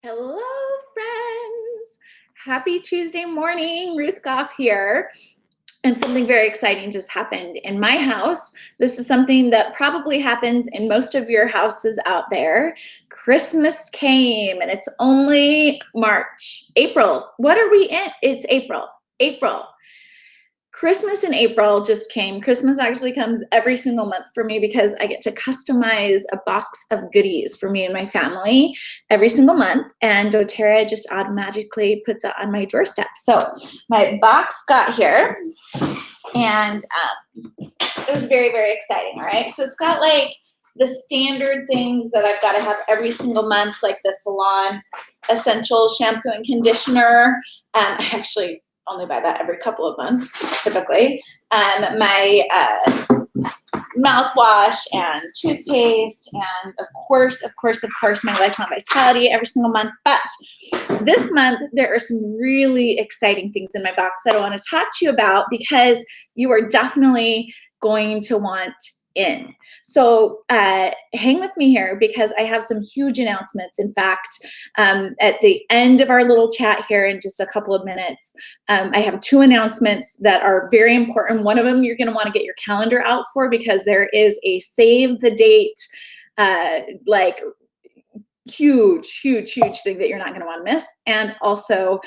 Hello, friends. Happy Tuesday morning. Ruth Gough here. And something very exciting just happened in my house. This is something that probably happens in most of your houses out there. Christmas came and it's only April. What are we in? It's April. Christmas in April just came. Christmas actually comes every single month for me because I get to customize a box of goodies for me and my family every single month. And doTERRA just automatically puts it on my doorstep. So my box got here and it was very, very exciting. All right. So it's got like the standard things that I've got to have every single month, like the Salon Essential shampoo and conditioner. I actually only buy that every couple of months, typically. My mouthwash and toothpaste, and of course, my Lifelong Vitality every single month. But this month, there are some really exciting things in my box that I want to talk to you about because you are definitely going to want in. So hang with me here because I have some huge announcements. In fact, at the end of our little chat here in just a couple of minutes, I have two announcements that are very important. One of them you're going to want to get your calendar out for because there is a save the date, like huge thing that you're not going to want to miss. And also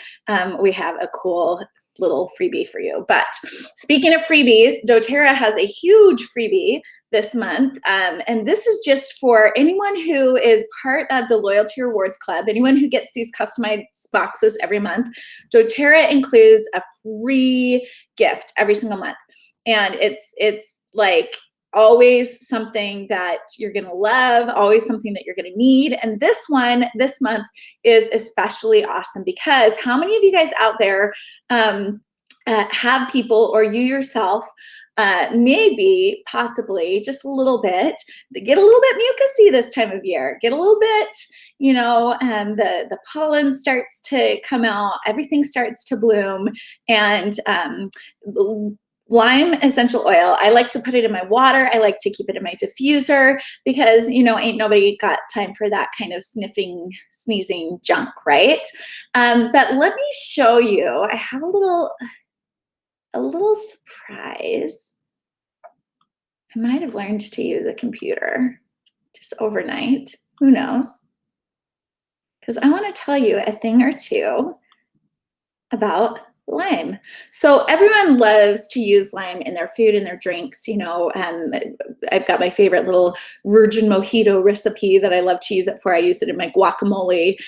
we have a cool little freebie for you. But speaking of freebies, doTERRA has a huge freebie this month. And this is just for anyone who is part of the Loyalty Rewards Club, anyone who gets these customized boxes every month. doTERRA includes a free gift every single month. And it's like always something that you're going to love, always something that you're going to need. And this month is especially awesome because how many of you guys out there have people, or you yourself, maybe possibly just a little bit, get a little bit mucusy this time of year, get a little bit, the pollen starts to come out, everything starts to bloom, and lime essential oil, I like to put it in my water. I like to keep it in my diffuser because, ain't nobody got time for that kind of sniffing, sneezing junk, right? But let me show you. I have a little surprise. I might have learned to use a computer just overnight. Who knows? Because I want to tell you a thing or two about lime. So everyone loves to use lime in their food and their drinks. I've got my favorite little virgin mojito recipe that I love to use it for. I use it in my guacamole.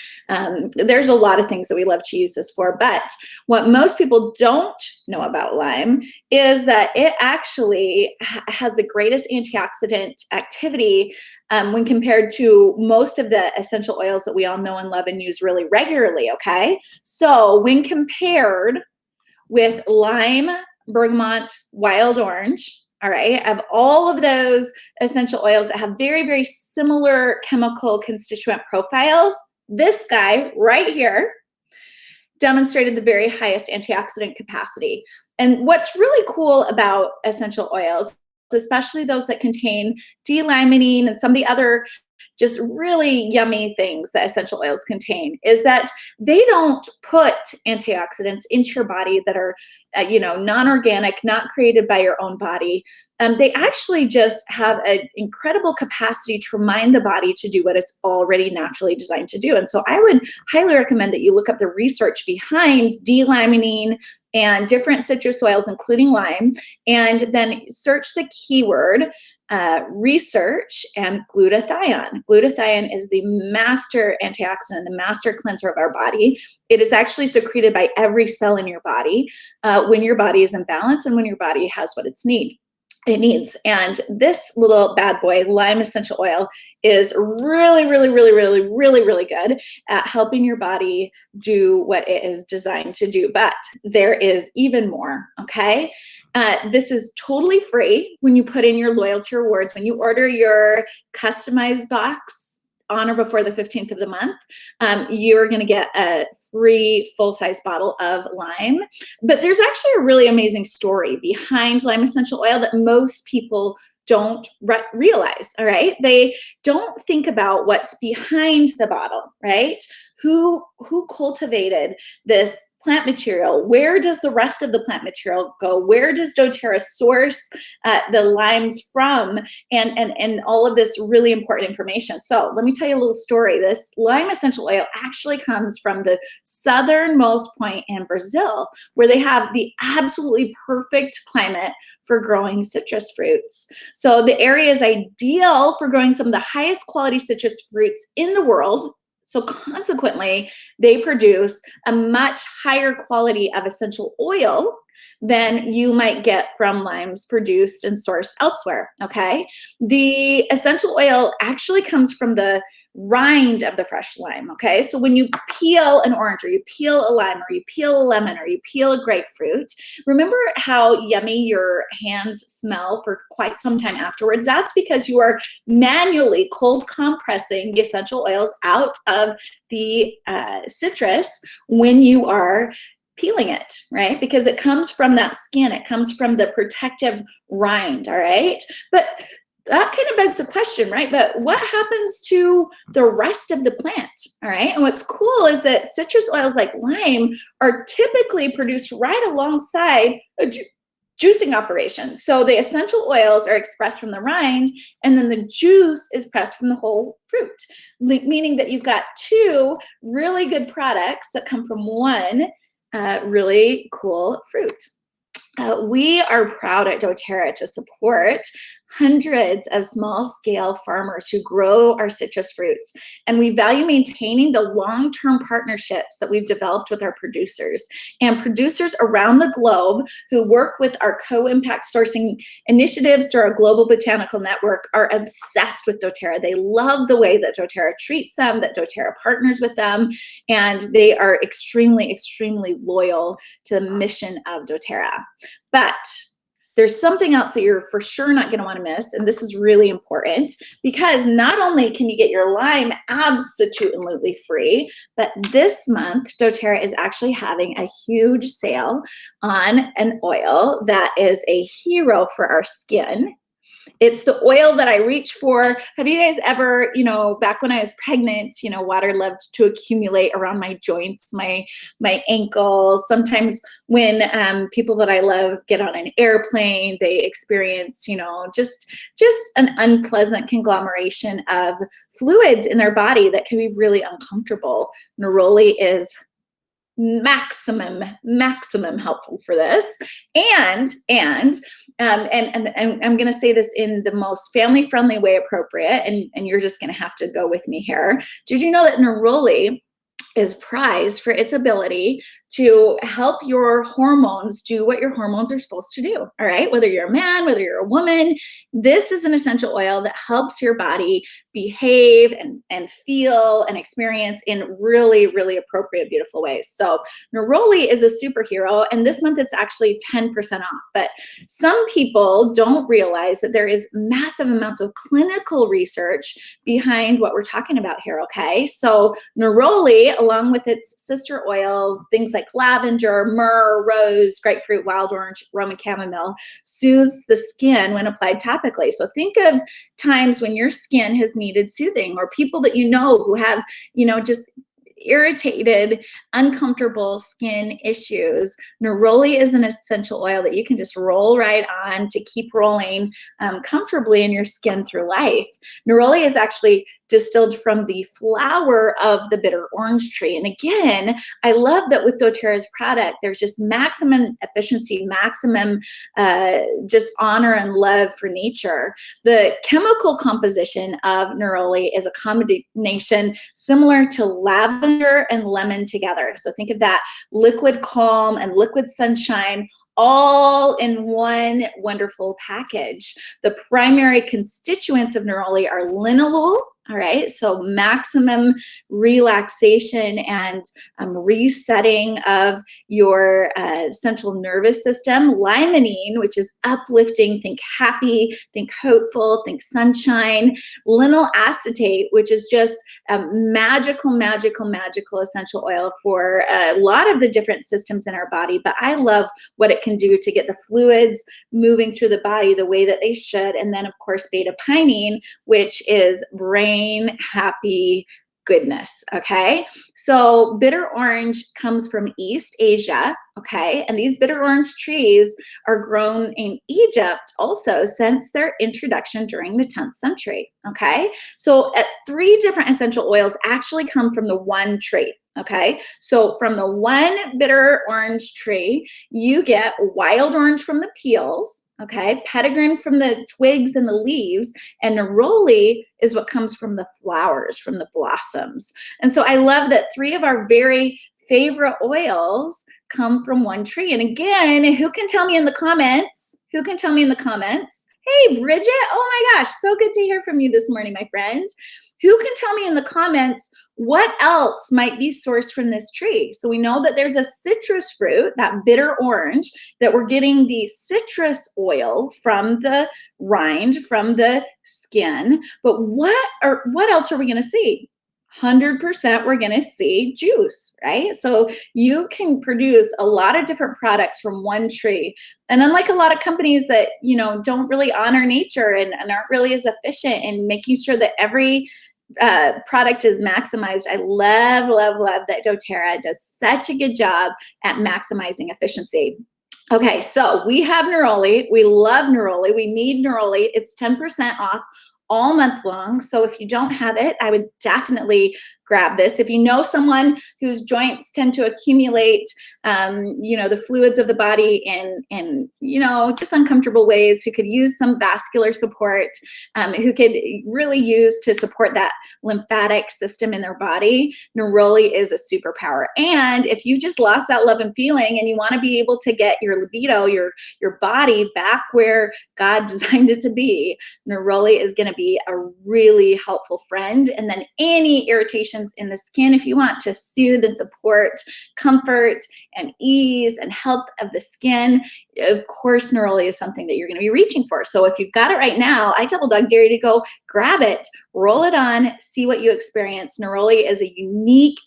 There's a lot of things that we love to use this for. But what most people don't know about lime is that it actually has the greatest antioxidant activity when compared to most of the essential oils that we all know and love and use really regularly, okay? So when compared with lime, bergamot, wild orange, all right, of all of those essential oils that have very, very similar chemical constituent profiles, this guy right here demonstrated the very highest antioxidant capacity. And what's really cool about essential oils, especially those that contain D-limonene and some of the other just really yummy things that essential oils contain, is that they don't put antioxidants into your body that are, non-organic, not created by your own body. They actually just have an incredible capacity to remind the body to do what it's already naturally designed to do. And so I would highly recommend that you look up the research behind D-limonene and different citrus oils, including lime, and then search the keyword research and glutathione. Glutathione is the master antioxidant, the master cleanser of our body. It is actually secreted by every cell in your body when your body is in balance and when your body has what it needs. And this little bad boy, lime essential oil, is really, really, really, really, really, really good at helping your body do what it is designed to do. But there is even more, okay? This is totally free when you put in your loyalty rewards. When you order your customized box on or before the 15th of the month, you're going to get a free full-size bottle of lime. But there's actually a really amazing story behind lime essential oil that most people don't realize, all right? They don't think about what's behind the bottle, right? Who cultivated this plant material? Where does the rest of the plant material go? Where does doTERRA source the limes from? And all of this really important information. So let me tell you a little story. This lime essential oil actually comes from the southernmost point in Brazil, where they have the absolutely perfect climate for growing citrus fruits. So the area is ideal for growing some of the highest quality citrus fruits in the world. So consequently, they produce a much higher quality of essential oil than you might get from limes produced and sourced elsewhere, okay? The essential oil actually comes from the rind of the fresh lime, okay? So when you peel an orange, or you peel a lime, or you peel a lemon, or you peel a grapefruit, remember how yummy your hands smell for quite some time afterwards? That's because you are manually cold compressing the essential oils out of the citrus when you are peeling it, right? Because it comes from that skin, it comes from the protective rind, all right? But that kind of begs the question, right? But what happens to the rest of the plant, all right? And what's cool is that citrus oils like lime are typically produced right alongside a juicing operation. So the essential oils are expressed from the rind, and then the juice is pressed from the whole fruit, meaning that you've got two really good products that come from one really cool fruit. We are proud at doTERRA to support hundreds of small-scale farmers who grow our citrus fruits, and we value maintaining the long-term partnerships that we've developed with our producers. And producers around the globe who work with our co-impact sourcing initiatives through our Global Botanical Network are obsessed with doTERRA. They love the way that doTERRA treats them, that doTERRA partners with them, and they are extremely, extremely loyal to the mission of doTERRA. But there's something else that you're for sure not going to want to miss, and this is really important, because not only can you get your lime absolutely free, but this month doTERRA is actually having a huge sale on an oil that is a hero for our skin. It's the oil that I reach for. Have you guys ever, back when I was pregnant, water loved to accumulate around my joints, my ankles. Sometimes when people that I love get on an airplane, they experience, just an unpleasant conglomeration of fluids in their body that can be really uncomfortable. Neroli is maximum helpful for this. And I'm going to say this in the most family friendly way appropriate, and you're just going to have to go with me here. Did you know that neroli is prized for its ability to help your hormones do what your hormones are supposed to do, all right? Whether you're a man, whether you're a woman, this is an essential oil that helps your body behave and feel and experience in really, really appropriate, beautiful ways. So neroli is a superhero, and this month it's actually 10% off. But some people don't realize that there is massive amounts of clinical research behind what we're talking about here, okay? So neroli, along with its sister oils, things like lavender, myrrh, rose, grapefruit, wild orange, Roman chamomile, soothes the skin when applied topically. So think of times when your skin has needed soothing, or people that who have, just irritated, uncomfortable skin issues. Neroli is an essential oil that you can just roll right on to keep rolling comfortably in your skin through life. Neroli is actually distilled from the flower of the bitter orange tree. And again, I love that with doTERRA's product, there's just maximum efficiency, maximum just honor and love for nature. The chemical composition of neroli is a combination similar to lavender and lemon together. So think of that liquid calm and liquid sunshine all in one wonderful package. The primary constituents of neroli are linalool, all right, so maximum relaxation and resetting of your central nervous system. Limonene, which is uplifting, think happy, think hopeful, think sunshine. Linyl acetate, which is just a magical essential oil for a lot of the different systems in our body. But I love what it can do to get the fluids moving through the body the way that they should. And then, of course, beta-pinene, which is brain happy goodness, okay? So bitter orange comes from East Asia, okay? And these bitter orange trees are grown in Egypt also since their introduction during the 10th century, okay? So 3 different essential oils actually come from the one tree. Okay, so from the one bitter orange tree, you get wild orange from the peels, okay, petitgrain from the twigs and the leaves, and neroli is what comes from the flowers, from the blossoms. And so I love that 3 of our very favorite oils come from one tree. And again, who can tell me in the comments? Who can tell me in the comments? Hey, Bridget, oh my gosh, so good to hear from you this morning, my friend. Who can tell me in the comments what else might be sourced from this tree? So we know that there's a citrus fruit, that bitter orange, that we're getting the citrus oil from the rind, from the skin. But what else are we going to see? 100% we're going to see juice, right? So you can produce a lot of different products from one tree. And unlike a lot of companies that, don't really honor nature and aren't really as efficient in making sure that every product is maximized. I love, love, love that doTERRA does such a good job at maximizing efficiency. Okay, so we have neroli. We love neroli. We need neroli. It's 10% off all month long. So if you don't have it, I would definitely grab this. If you know someone whose joints tend to accumulate, the fluids of the body in just uncomfortable ways, who could use some vascular support, who could really use to support that lymphatic system in their body, neroli is a superpower. And if you just lost that love and feeling and you want to be able to get your libido, your body back where God designed it to be, neroli is going to be a really helpful friend. And then any irritations in the skin, if you want to soothe and support comfort and ease and health of the skin, of course, neroli is something that you're going to be reaching for. So if you've got it right now, I double dog dare you to go grab it, roll it on, see what you experience. Neroli is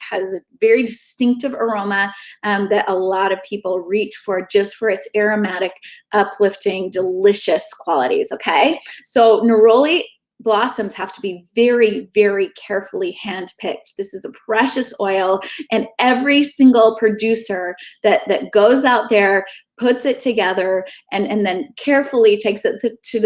has a very distinctive aroma that a lot of people reach for just for its aromatic, uplifting, delicious qualities, okay? So neroli blossoms have to be very, very carefully handpicked. This is a precious oil, and every single producer that goes out there, puts it together, and then carefully takes it to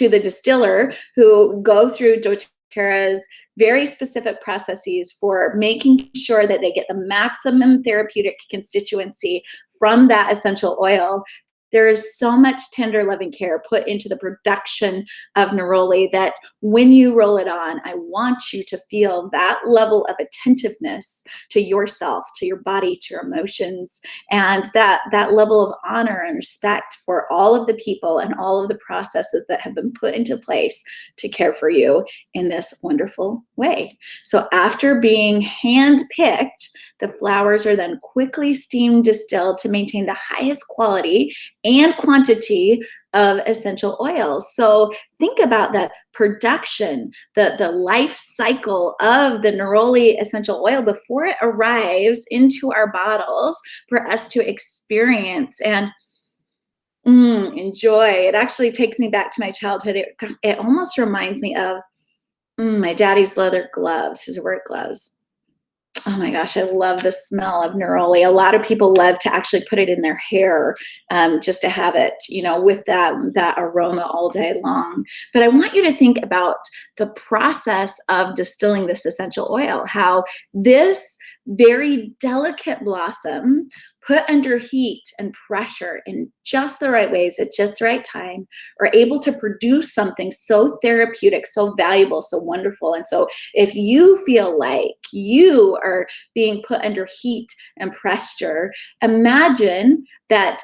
the distiller, who go through doTERRA's very specific processes for making sure that they get the maximum therapeutic constituency from that essential oil. There is so much tender, loving care put into the production of neroli that when you roll it on, I want you to feel that level of attentiveness to yourself, to your body, to your emotions, and that level of honor and respect for all of the people and all of the processes that have been put into place to care for you in this wonderful way. So after being hand-picked, the flowers are then quickly steam distilled to maintain the highest quality and quantity of essential oils. So think about that production, the life cycle of the neroli essential oil before it arrives into our bottles for us to experience and enjoy. It actually takes me back to my childhood. It almost reminds me of my daddy's leather gloves, his work gloves. Oh my gosh, I love the smell of neroli. A lot of people love to actually put it in their hair just to have it, with that aroma all day long. But I want you to think about the process of distilling this essential oil, how this very delicate blossom put under heat and pressure in just the right ways at just the right time are able to produce something so therapeutic, so valuable, so wonderful. And so if you feel like you are being put under heat and pressure, imagine that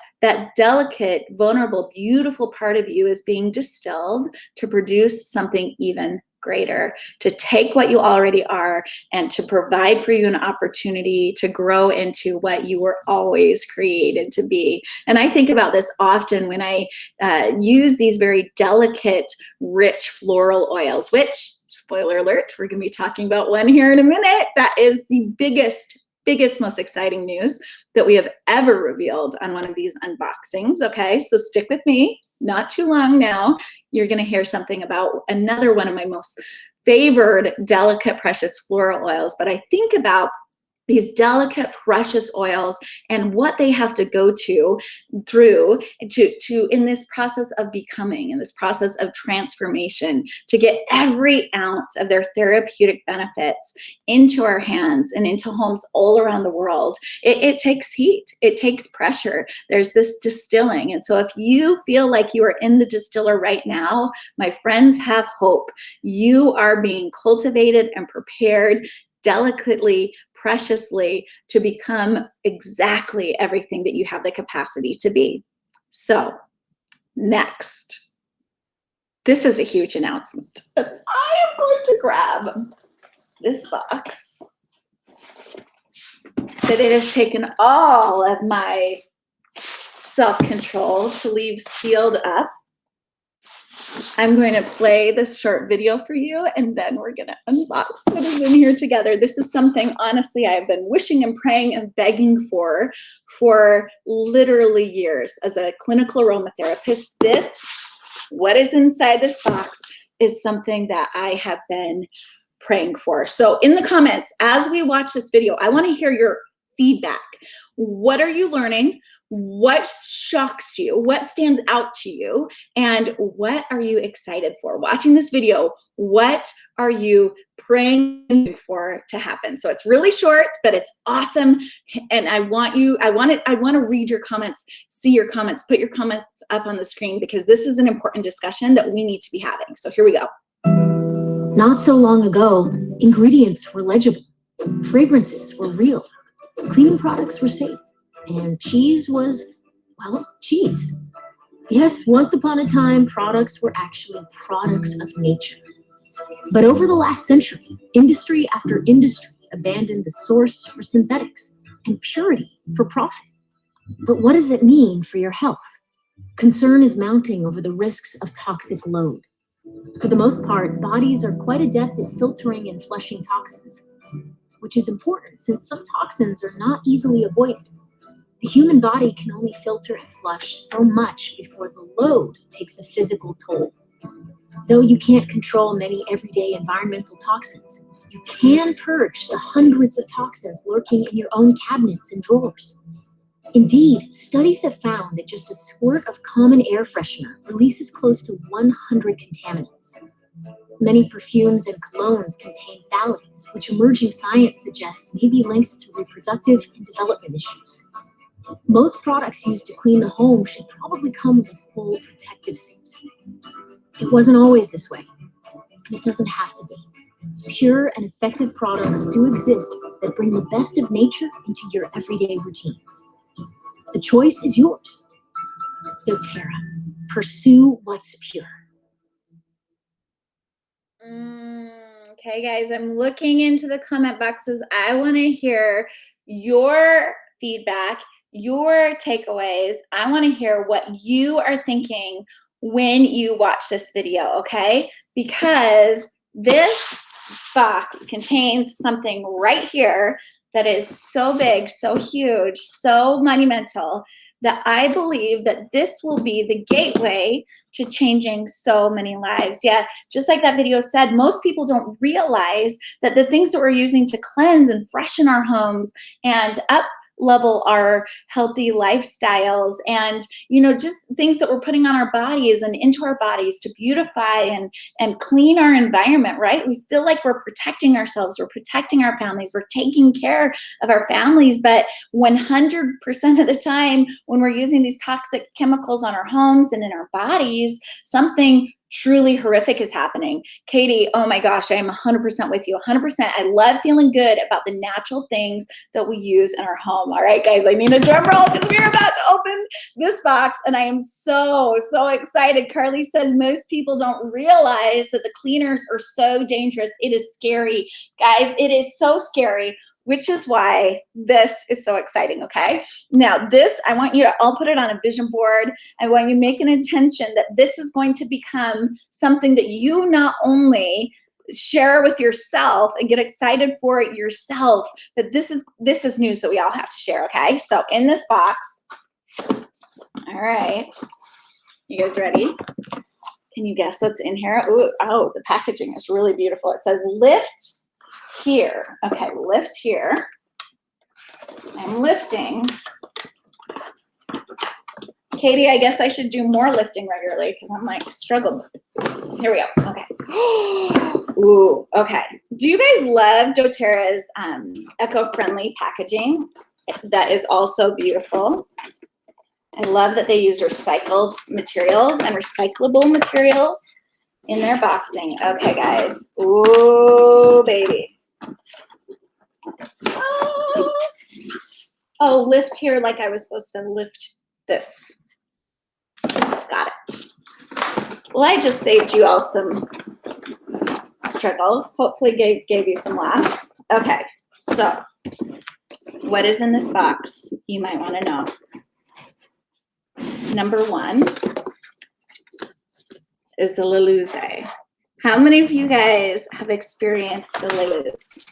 delicate, vulnerable, beautiful part of you is being distilled to produce something even greater, to take what you already are and to provide for you an opportunity to grow into what you were always created to be. And I think about this often when I use these very delicate, rich floral oils, which, spoiler alert, we're going to be talking about one here in a minute. That is the biggest, most exciting news that we have ever revealed on one of these unboxings. Okay, so stick with me. Not too long now. You're going to hear something about another one of my most favored delicate, precious floral oils. But I think about these delicate, precious oils and what they have to go through to in this process of becoming, in this process of transformation, to get every ounce of their therapeutic benefits into our hands and into homes all around the world. It takes heat, it takes pressure. There's this distilling. And so if you feel like you are in the distiller right now, my friends, have hope. You are being cultivated and prepared delicately, preciously, to become exactly everything that you have the capacity to be. So, next, this is a huge announcement. I am going to grab this box that it has taken all of my self-control to leave sealed up. I'm going to play this short video for you, and then we're going to unbox what is in here together. This is something, honestly, I've been wishing and praying and begging for literally years. As a clinical aromatherapist, what is inside this box is something that I have been praying for. So in the comments, as we watch this video, I want to hear your feedback. What are you learning? What shocks you? What stands out to you? And what are you excited for? Watching this video, what are you praying for to happen? So it's really short, but it's awesome. And I want to read your comments, see your comments, put your comments up on the screen, because this is an important discussion that we need to be having. So here we go. Not so long ago, ingredients were legible, fragrances were real, cleaning products were safe, and cheese was, well, cheese. Yes, once upon a time, products were actually products of nature. But over the last century, industry after industry abandoned the source for synthetics and purity for profit. But what does it mean for your health? Concern is mounting over the risks of toxic load. For the most part, bodies are quite adept at filtering and flushing toxins, which is important since some toxins are not easily avoided. The human body can only filter and flush so much before the load takes a physical toll. Though you can't control many everyday environmental toxins, you can purge the hundreds of toxins lurking in your own cabinets and drawers. Indeed, studies have found that just a squirt of common air freshener releases close to 100 contaminants. Many perfumes and colognes contain phthalates, which emerging science suggests may be linked to reproductive and development issues. Most products used to clean the home should probably come with a full protective suit. It wasn't always this way, and it doesn't have to be. Pure and effective products do exist that bring the best of nature into your everyday routines. The choice is yours. doTERRA. Pursue what's pure. Okay, guys, I'm looking into the comment boxes. I want to hear your feedback, your takeaways. I want to hear what you are thinking when you watch this video, okay? Because this box contains something right here that is so big, so huge, so monumental, that I believe that this will be the gateway to changing so many lives. Yeah, just like that video said, most people don't realize that the things that we're using to cleanse and freshen our homes and up level our healthy lifestyles, and just things that we're putting on our bodies and into our bodies to beautify and clean our environment, right? We feel like we're protecting ourselves, we're protecting our families, we're taking care of our families, but 100% of the time when we're using these toxic chemicals on our homes and in our bodies, something truly horrific is happening. Katie, oh my gosh, I am 100% with you, 100%. I love feeling good about the natural things that we use in our home. All right, guys, I need a drum roll because we're about to open this box, and I am so excited. Carly says most people don't realize that the cleaners are so dangerous. It is scary. Guys, it is so scary, which is why this is so exciting, okay? Now this, I want you to all put it on a vision board. I want you to make an intention that this is going to become something that you not only share with yourself and get excited for it yourself, but this is news that we all have to share, okay? So in this box, all right, you guys ready? Can you guess what's in here? Ooh, oh, the packaging is really beautiful. It says lift here. Okay, lift here. I'm lifting. Katie, I guess I should do more lifting regularly because I'm like struggling. Here we go. Okay. Ooh, okay. Do you guys love doTERRA's eco-friendly packaging? That is also beautiful. I love that they use recycled materials and recyclable materials in their boxing. Okay, guys. Ooh, baby. Oh, lift here like I was supposed to lift this. Got it. Well, I just saved you all some struggles. Hopefully gave you some laughs. Okay, so what is in this box? You might want to know. Number one is the Luluze. How many of you guys have experienced the Luluze?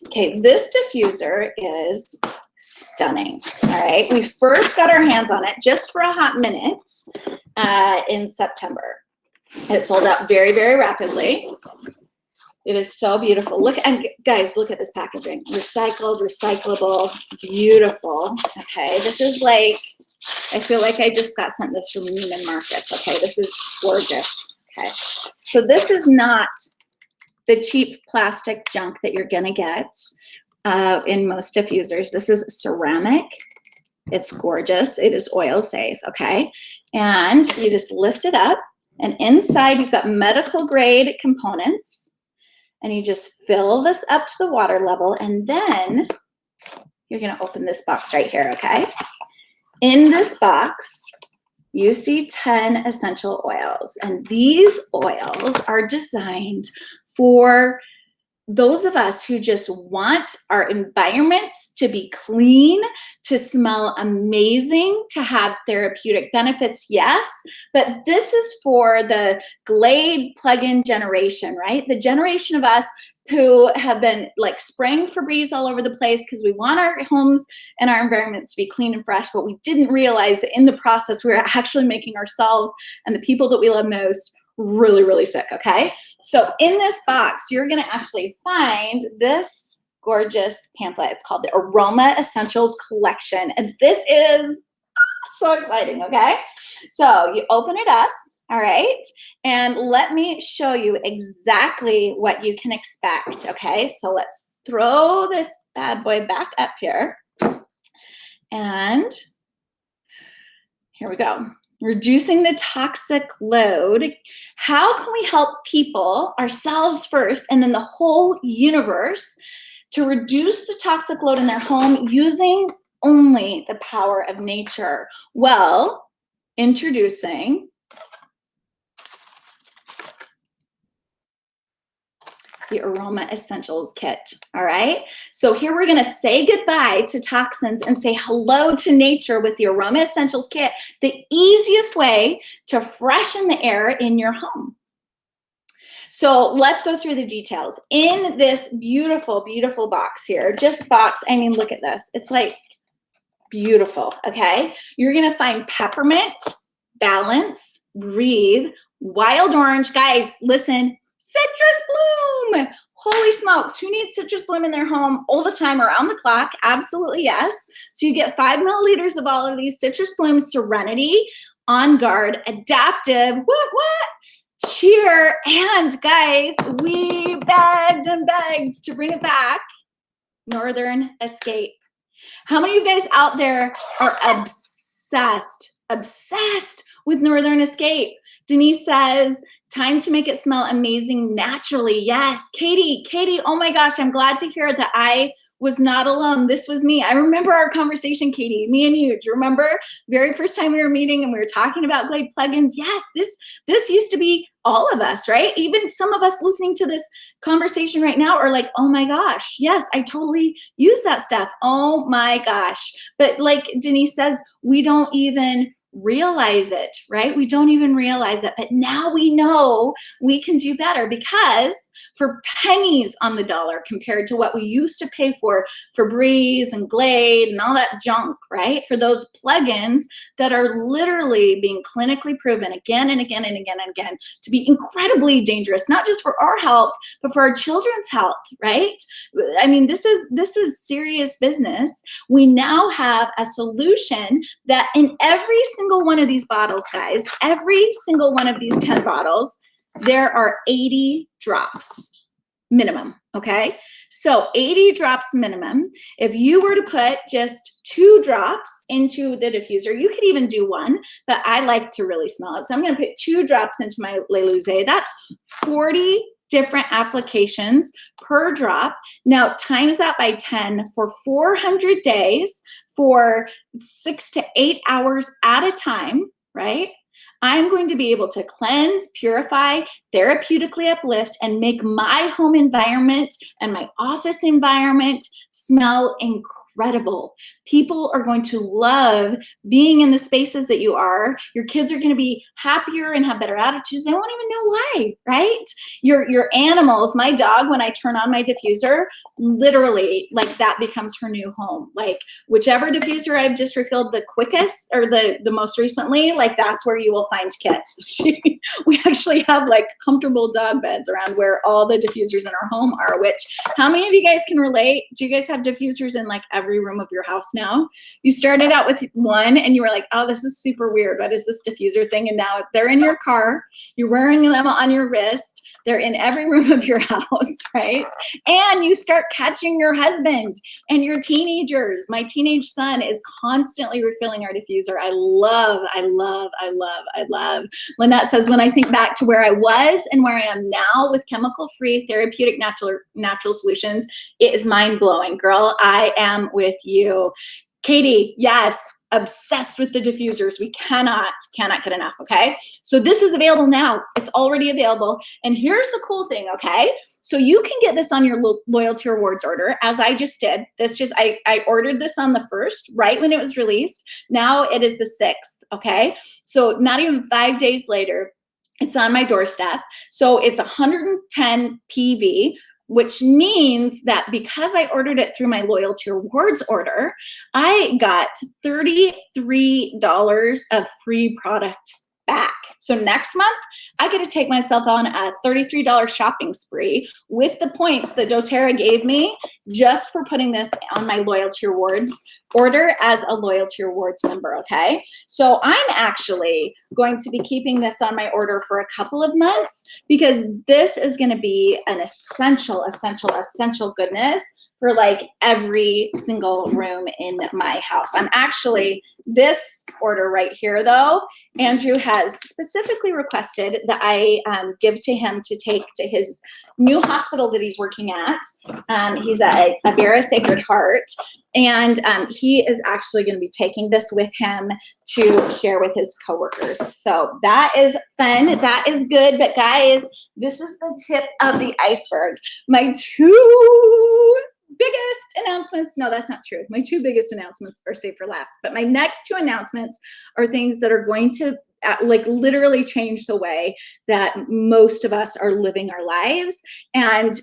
Okay, this diffuser is stunning. All right, we first got our hands on it just for a hot minute in September. It sold out very, very rapidly. It is so beautiful. Look, and guys, look at this packaging. Recycled, recyclable, beautiful. Okay, this is like, I feel like I just got sent this from Neiman Marcus. Okay, this is gorgeous. Okay, so this is not the cheap plastic junk that you're gonna get in most diffusers. This is ceramic. It's gorgeous. It is oil safe, okay? And you just lift it up, and inside you've got medical grade components, and you just fill this up to the water level, and then you're gonna open this box right here, okay? In this box, you see 10 essential oils, and these oils are designed for those of us who just want our environments to be clean, to smell amazing, to have therapeutic benefits, yes, but this is for the Glade plug-in generation, right? The generation of us who have been like spraying Febreze all over the place because we want our homes and our environments to be clean and fresh, but we didn't realize that in the process, we were actually making ourselves and the people that we love most really, really sick, okay? So in this box, you're gonna actually find this gorgeous pamphlet. It's called the Aroma Essentials Collection. And this is so exciting, okay? So you open it up, all right? And let me show you exactly what you can expect, okay? So let's throw this bad boy back up here. And here we go. Reducing the toxic load. How can we help people, ourselves first, and then the whole universe to reduce the toxic load in their home using only the power of nature? Well, introducing the Aroma Essentials Kit, all right? So here we're gonna say goodbye to toxins and say hello to nature with the Aroma Essentials Kit, the easiest way to freshen the air in your home. So let's go through the details. In this beautiful, beautiful box here, just box, I mean, look at this. It's like beautiful, okay? You're gonna find peppermint, balance, breathe, wild orange. Guys, listen, citrus bloom. Holy smokes, who needs citrus bloom in their home all the time, around the clock? Absolutely yes. So you get 5 milliliters of all of these citrus blooms: Serenity, On Guard, Adaptive, Cheer, and guys, we begged and begged to bring it back, Northern Escape. How many of you guys out there are obsessed with Northern Escape? Denise says, time to make it smell amazing naturally. Yes, Katie, oh my gosh, I'm glad to hear that I was not alone. This was me. I remember our conversation, Katie, me and you. Do you remember very first time we were meeting and we were talking about Glade plugins? Yes, this used to be all of us, right? Even some of us listening to this conversation right now are like, oh my gosh, yes, I totally use that stuff. Oh my gosh. But like Denise says, we don't even realize it, right? We don't even realize it, but now we know we can do better, because for pennies on the dollar compared to what we used to pay for Febreze and Glade and all that junk, right? For those plugins that are literally being clinically proven again and again and again and again to be incredibly dangerous, not just for our health, but for our children's health, right? I mean, this is serious business. We now have a solution that in every single one of these bottles, guys, every single one of these 10 bottles, there are 80 drops minimum, okay? So 80 drops minimum. If you were to put just 2 drops into the diffuser, you could even do 1, but I like to really smell it. So I'm gonna put 2 drops into my Le Luze. That's 40 different applications per drop. Now times that by 10 for 400 days for 6 to 8 hours at a time, right? I'm going to be able to cleanse, purify, therapeutically uplift, and make my home environment and my office environment smell incredible. People are going to love being in the spaces that you are. Your kids are going to be happier and have better attitudes. They won't even know why, right? Your animals, my dog, when I turn on my diffuser, literally like that becomes her new home. Like whichever diffuser I've just refilled the quickest or the most recently, like that's where you will find Kits. We actually have like comfortable dog beds around where all the diffusers in our home are, which how many of you guys can relate? Do you guys have diffusers in like every room of your house now? You started out with 1 and you were like, oh, this is super weird. What is this diffuser thing? And now they're in your car. You're wearing them on your wrist. They're in every room of your house, right? And you start catching your husband and your teenagers. My teenage son is constantly refilling our diffuser. I love. Lynette says, when I think back to where I was and where I am now with chemical-free therapeutic natural solutions, it is mind-blowing. Girl, I am with you. Katie, yes, obsessed with the diffusers. We cannot get enough, okay? So this is available now. It's already available. And here's the cool thing, okay? So you can get this on your loyalty rewards order, as I just did. I ordered this on the 1st, right when it was released. Now it is the 6th, okay? So not even 5 days later, it's on my doorstep. So it's 110 PV, which means that because I ordered it through my loyalty rewards order, I got $33 of free product back. So next month, I get to take myself on a $33 shopping spree with the points that doTERRA gave me just for putting this on my loyalty rewards order as a loyalty rewards member, okay? So I'm actually going to be keeping this on my order for a couple of months because this is gonna be an essential goodness for like every single room in my house. I'm actually, this order right here though, Andrew has specifically requested that I give to him to take to his new hospital that he's working at. He's at Avera Sacred Heart, and he is actually going to be taking this with him to share with his coworkers. So that is fun. That is good. But guys, this is the tip of the iceberg. My 2 biggest announcements. No, that's not true. My 2 biggest announcements are saved for last. But my next 2 announcements are things that are going to like literally change the way that most of us are living our lives, and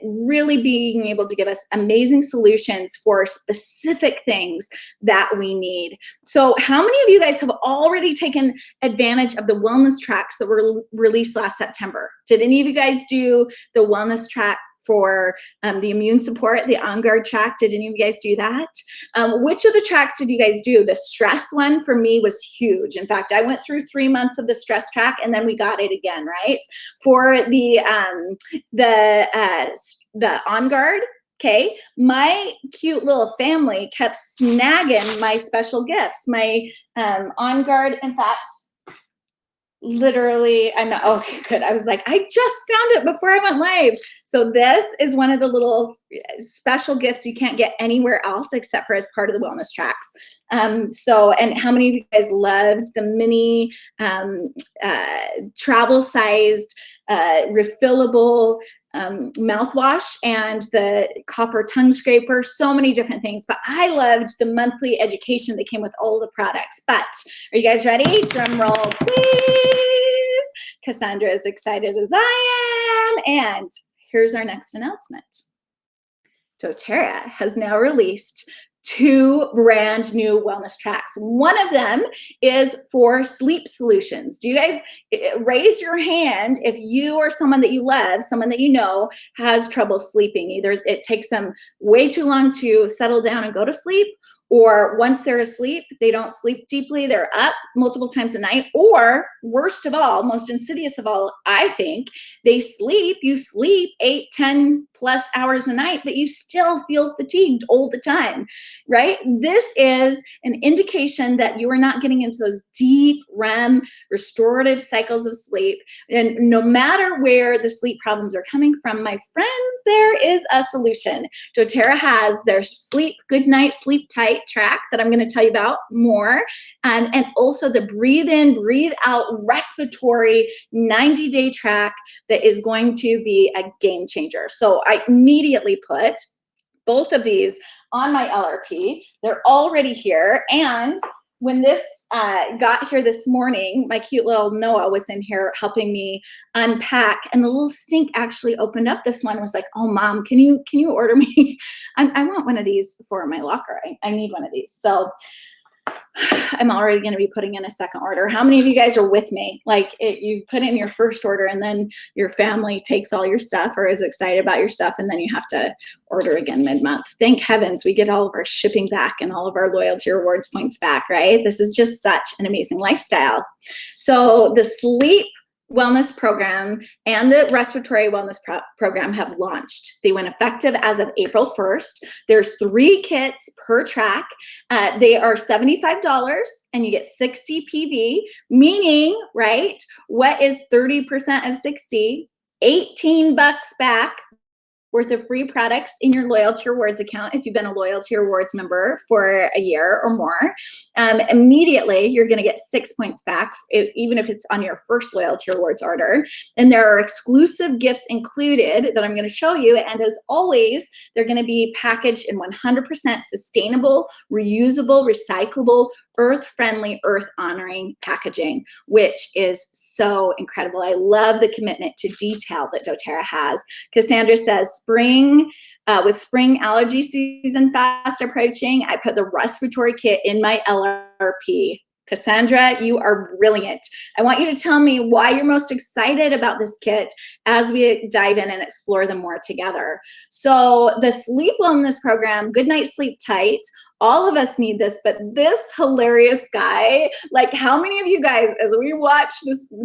really being able to give us amazing solutions for specific things that we need. So how many of you guys have already taken advantage of the wellness tracks that were released last September? Did any of you guys do the wellness track for the immune support, the On Guard track? Did any of you guys do that? Which of the tracks did you guys do? The stress one for me was huge. In fact, I went through 3 months of the stress track and then we got it again, right? For the On Guard, okay, my cute little family kept snagging my special gifts. My On Guard, in fact, literally, I'm not, okay, good. I was like, I just found it before I went live. So this is one of the little special gifts you can't get anywhere else except for as part of the wellness tracks. So, and how many of you guys loved the mini travel-sized refillable mouthwash and the copper tongue scraper, so many different things. But I loved the monthly education that came with all the products. But are you guys ready? Drum roll, please. Cassandra is excited as I am. And here's our next announcement. doTERRA has now released 2 brand new wellness tracks. One of them is for sleep solutions. Do you guys raise your hand if you or someone that you love, someone that you know, has trouble sleeping? Either it takes them way too long to settle down and go to sleep, or once they're asleep, they don't sleep deeply, they're up multiple times a night, or worst of all, most insidious of all, I think, you sleep 8, 10 plus hours a night, but you still feel fatigued all the time, right? This is an indication that you are not getting into those deep REM restorative cycles of sleep. And no matter where the sleep problems are coming from, my friends, there is a solution. doTERRA has their sleep, good night, sleep tight track that I'm going to tell you about more. And also the breathe in, breathe out respiratory 90-day track that is going to be a game changer. So I immediately put both of these on my LRP. They're already here. And when this got here this morning, my cute little Noah was in here helping me unpack, and the little stink actually opened up this one, was like, oh mom, can you order me? I want one of these for my locker. I need one of these. So I'm already going to be putting in a second order. How many of you guys are with me? Like you put in your first order and then your family takes all your stuff or is excited about your stuff, and then you have to order again mid-month. Thank heavens we get all of our shipping back and all of our loyalty rewards points back, right? This is just such an amazing lifestyle. So the sleep wellness program and the respiratory wellness program have launched. They went effective as of April 1st. There's 3 kits per track. They are $75 and you get 60 PV, meaning, right, what is 30% of 60? $18 back worth of free products in your loyalty rewards account if you've been a loyalty rewards member for a year or more. Immediately, you're going to get 6 points back, even if it's on your first loyalty rewards order. And there are exclusive gifts included that I'm going to show you. And as always, they're going to be packaged in 100% sustainable, reusable, recyclable, earth-friendly, earth-honoring packaging, which is so incredible. I love the commitment to detail that doTERRA has. Cassandra says, with spring allergy season fast approaching, I put the respiratory kit in my LRP. Cassandra, you are brilliant. I want you to tell me why you're most excited about this kit as we dive in and explore them more together. So the sleep wellness program, Good Night Sleep Tight, all of us need this, but this hilarious guy, like how many of you guys, as we watch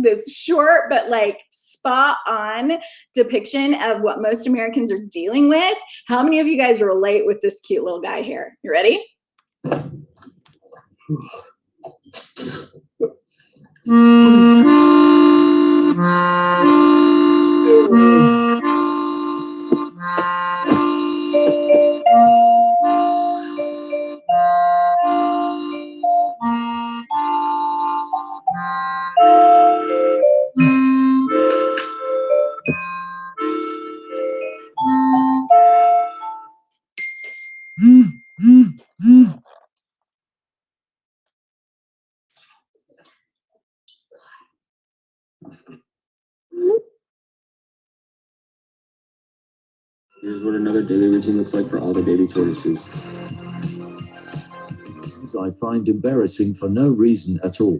this short but like spot on depiction of what most Americans are dealing with, how many of you guys relate with this cute little guy here? You ready? Here's what another daily routine looks like for all the baby tortoises. Things I find embarrassing for no reason at all.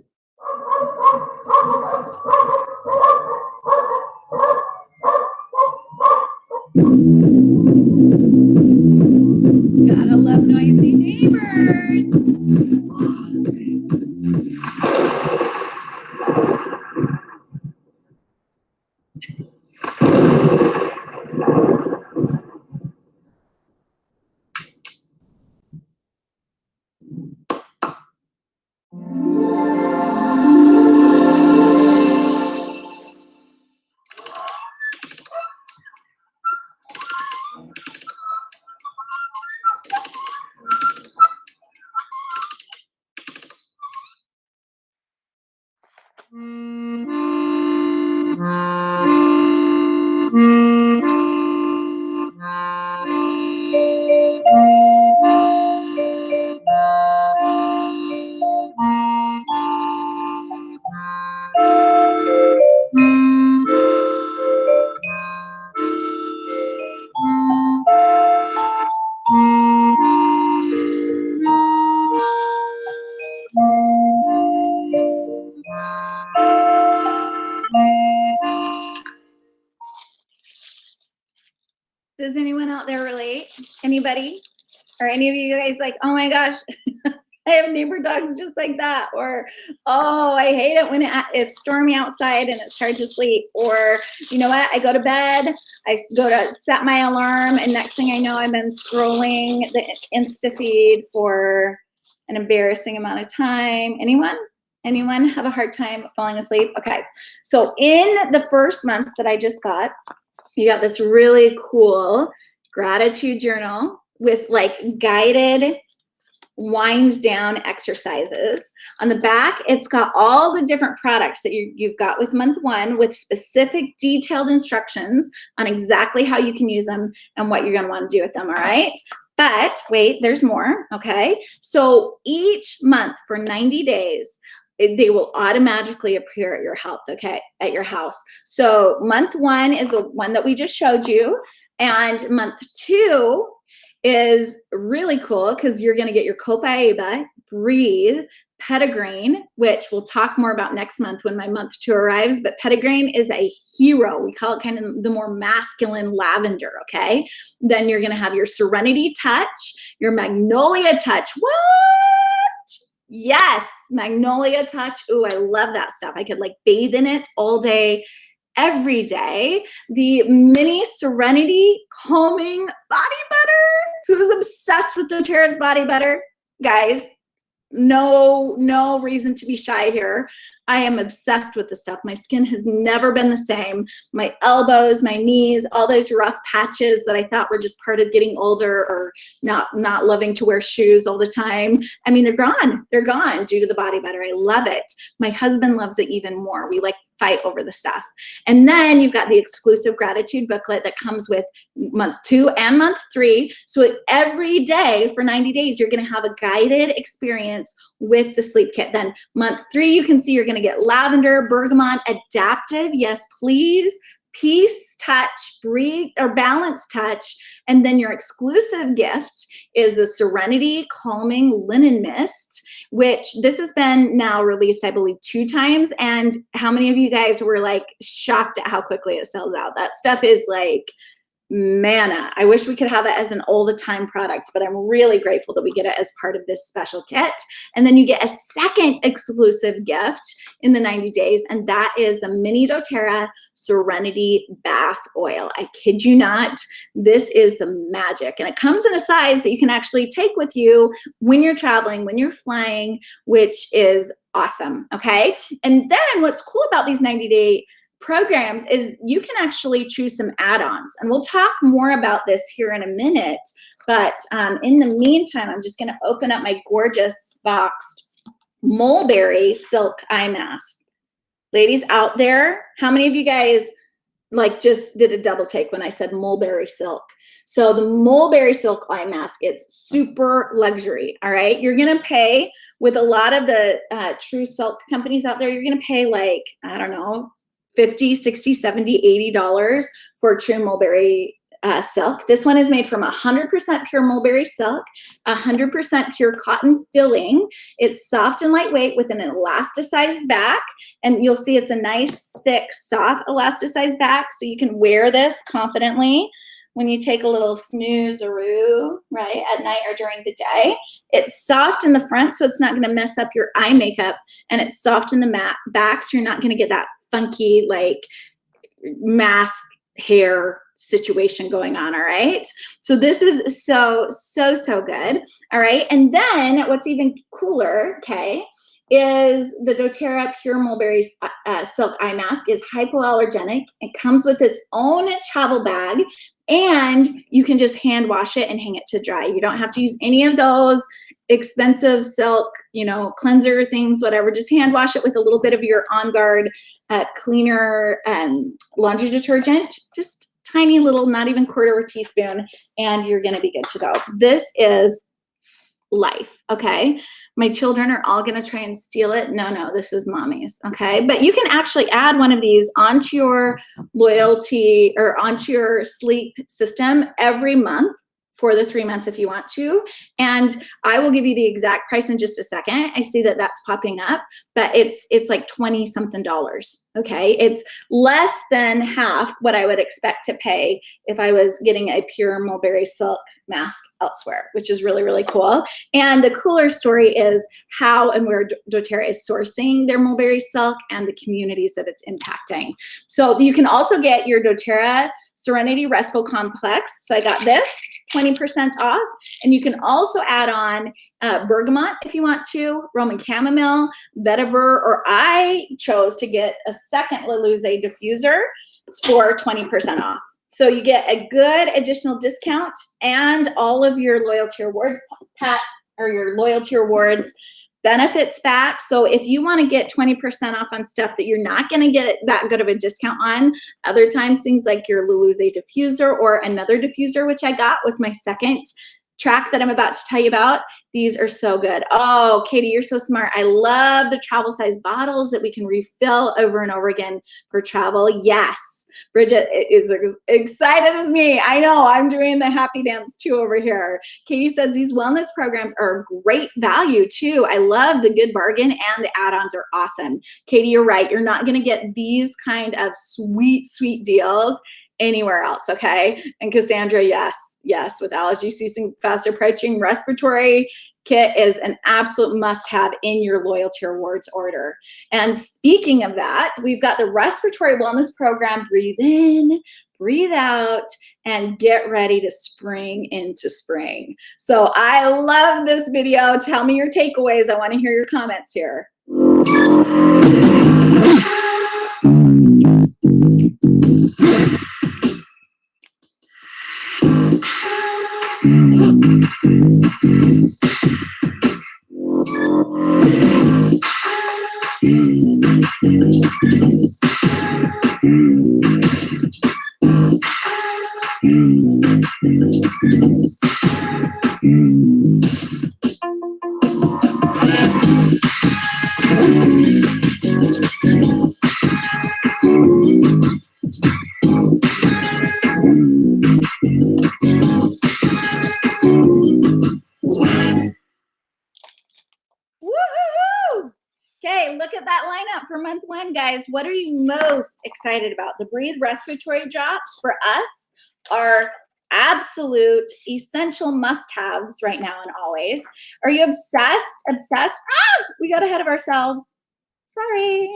Gotta love noisy neighbors. Anybody? Are any of you guys like, oh my gosh, I have neighbor dogs just like that? Or, oh, I hate it when it's stormy outside and it's hard to sleep. Or, you know what? I go to bed, I go to set my alarm, and next thing I know, I've been scrolling the Insta feed for an embarrassing amount of time. Anyone? Anyone have a hard time falling asleep? Okay. So in the first month that I just got, you got this really cool gratitude journal with like guided wind down exercises. On the back, it's got all the different products that you've got with month 1 with specific detailed instructions on exactly how you can use them and what you're going to want to do with them, all right? But wait, there's more, okay? So each month for 90 days, they will automatically appear at your house, okay? At your house. So month 1 is the one that we just showed you, and month 2 is really cool because you're going to get your Copaiba, Breathe, Petitgrain, which we'll talk more about next month when my month 2 arrives. But Petitgrain is a hero. We call it kind of the more masculine lavender, okay? Then you're going to have your Serenity Touch, your Magnolia Touch. What? Yes, Magnolia Touch. Ooh, I love that stuff. I could like bathe in it all day, every day. The mini Serenity Calming Body Butter. Who's obsessed with doTERRA's body butter? Guys, no reason to be shy here. I am obsessed with this stuff. My skin has never been the same. My elbows, my knees, all those rough patches that I thought were just part of getting older or not loving to wear shoes all the time. I mean, they're gone. They're gone due to the body butter. I love it. My husband loves it even more. We like fight over the stuff. And then you've got the exclusive gratitude booklet that comes with month 2 and month 3. So every day for 90 days, you're going to have a guided experience with the sleep kit. Then month 3, you can see you're going to get lavender, bergamot, adaptive. Yes, please. Peace touch, breathe, or balance touch. And then your exclusive gift is the Serenity Calming Linen Mist, which this has been now released, I believe, 2 times. And how many of you guys were like shocked at how quickly it sells out? That stuff is like manna. I wish we could have it as an all the time product, but I'm really grateful that we get it as part of this special kit. And then you get a second exclusive gift in the 90 days, and that is the mini doTERRA Serenity Bath Oil. I kid you not, this is the magic. And it comes in a size that you can actually take with you when you're traveling, when you're flying, which is awesome, okay? And then what's cool about these 90-day programs is you can actually choose some add-ons, and we'll talk more about this here in a minute. But in the meantime, I'm just going to open up my gorgeous boxed mulberry silk eye mask. Ladies out there, how many of you guys like just did a double take when I said mulberry silk? So the mulberry silk eye mask, it's super luxury, all right? You're going to pay with a lot of the true silk companies out there, you're going to pay like, I don't know, $50, $60, $70, $80 for true mulberry silk. This one is made from 100% pure mulberry silk, 100% pure cotton filling. It's soft and lightweight with an elasticized back, and you'll see it's a nice, thick, soft elasticized back, so you can wear this confidently when you take a little snoozeroo, right, at night or during the day. It's soft in the front, so it's not gonna mess up your eye makeup, and it's soft in the back, so you're not gonna get that funky, like, mask hair situation going on, all right? So this is so good, all right? And then what's even cooler, okay, is the doTERRA Pure Mulberry Silk Eye Mask is hypoallergenic. It comes with its own travel bag, and you can just hand wash it and hang it to dry. You don't have to use any of those expensive silk, you know, cleanser things, whatever. Just hand wash it with a little bit of your On Guard cleaner laundry detergent, just tiny little, not even quarter of a teaspoon, and you're gonna be good to go. This is life, okay? My children are all gonna try and steal it. No, this is mommy's, okay? But you can actually add one of these onto your loyalty or onto your sleep system every month for the 3 months if you want to. And I will give you the exact price in just a second. I see that that's popping up, but it's like 20 something dollars. Okay. It's less than half what I would expect to pay if I was getting a pure mulberry silk mask elsewhere, which is really, really cool. And the cooler story is how and where doTERRA is sourcing their mulberry silk and the communities that it's impacting. So you can also get your doTERRA Serenity Restful Complex. So I got this 20% off. And you can also add on bergamot if you want to, Roman chamomile, vetiver, or I chose to get a second Leluze diffuser for 20% off. So you get a good additional discount and all of your loyalty rewards, your loyalty rewards benefits back. So if you want to get 20% off on stuff that you're not going to get that good of a discount on, other times things like your Leluze diffuser or another diffuser, which I got with my second track that I'm about to tell you about, these are so good. Oh, Katie, you're so smart. I love the travel size bottles that we can refill over and over again for travel. Yes, Bridget is excited as me. I know, I'm doing the happy dance too over here. Katie says these wellness programs are great value too. I love the good bargain and the add-ons are awesome. Katie, you're right. You're not going to get these kind of sweet, sweet deals anywhere else, okay? And Cassandra, yes, with allergy ceasing, fast approaching respiratory kit is an absolute must-have in your loyalty rewards order. And speaking of that, we've got the respiratory wellness program. Breathe in, breathe out, and get ready to spring into spring. So I love this video. Tell me your takeaways. I want to hear your comments here. Woo-hoo-hoo! Okay, look at that lineup for month 1, guys. What are you most excited about? The Breathe Respiratory Drops for us are absolute essential must-haves right now and always. Are you obsessed? We got ahead of ourselves. Sorry.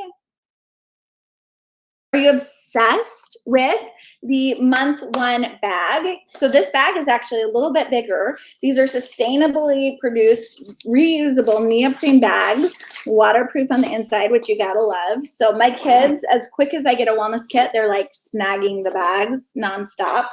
Are you obsessed with the month 1 bag? So this bag is actually a little bit bigger. These are sustainably produced, reusable neoprene bags, waterproof on the inside, which you gotta love. So my kids, as quick as I get a wellness kit, they're like snagging the bags nonstop.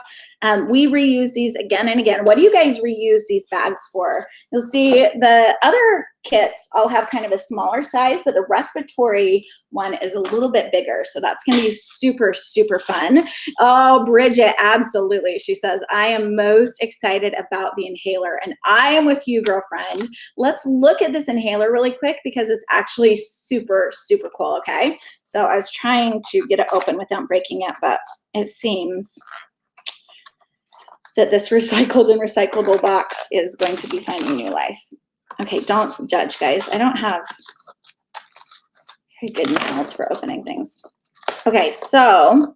We reuse these again and again. What do you guys reuse these bags for? You'll see the other kits all have kind of a smaller size, but the respiratory one is a little bit bigger. So that's going to be super, super fun. Oh, Bridget, absolutely. She says, I am most excited about the inhaler. And I am with you, girlfriend. Let's look at this inhaler really quick because it's actually super, super cool, okay? So I was trying to get it open without breaking it, but it seems that this recycled and recyclable box is going to be finding new life. Okay, don't judge, guys. I don't have very good nails for opening things. Okay, so